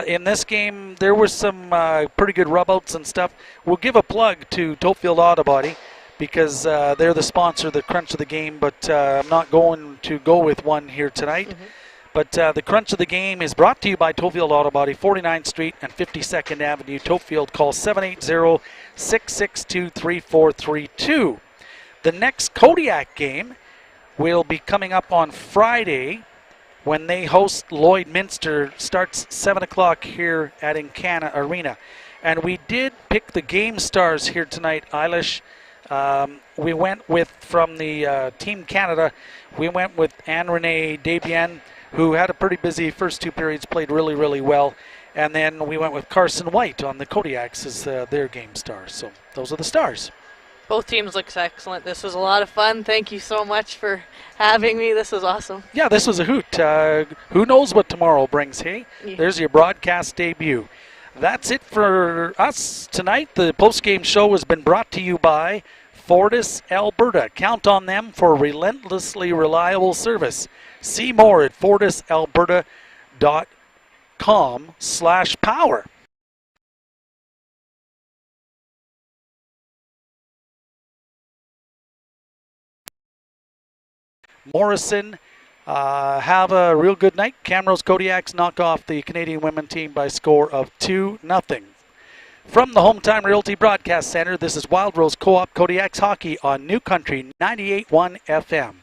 in this game, there was some pretty good rub-outs and stuff. We'll give a plug to Tofield Auto Body, because they're the sponsor of the crunch of the game, but I'm not going to go with one here tonight. But the crunch of the game is brought to you by Tofield Auto Body, 49th Street and 52nd Avenue. Tofield, call 780-662-3432. The next Kodiak game will be coming up on Friday when they host Lloydminster. Starts 7 o'clock here at Encana Arena. And we did pick the game stars here tonight, Eilish. We went with, from the Team Canada, we went with Anne-Renee Desbiens, who had a pretty busy first 2 periods, played really, really well. And then we went with Carson White on the Kodiaks as their game stars. So those are the stars. Both teams look excellent. This was a lot of fun. Thank you so much for having me. This was awesome. Yeah, this was a hoot. Who knows what tomorrow brings, hey? Yeah. There's your broadcast debut. That's it for us tonight. The post-game show has been brought to you by Fortis Alberta. Count on them for relentlessly reliable service. See more at fortisalberta.com/power. Morrison, have a real good night. Camrose Kodiaks knock off the Canadian women team by a score of 2-0. From the Home Time Realty Broadcast Center, this is Wild Rose Co-op Kodiaks Hockey on New Country 98.1 FM.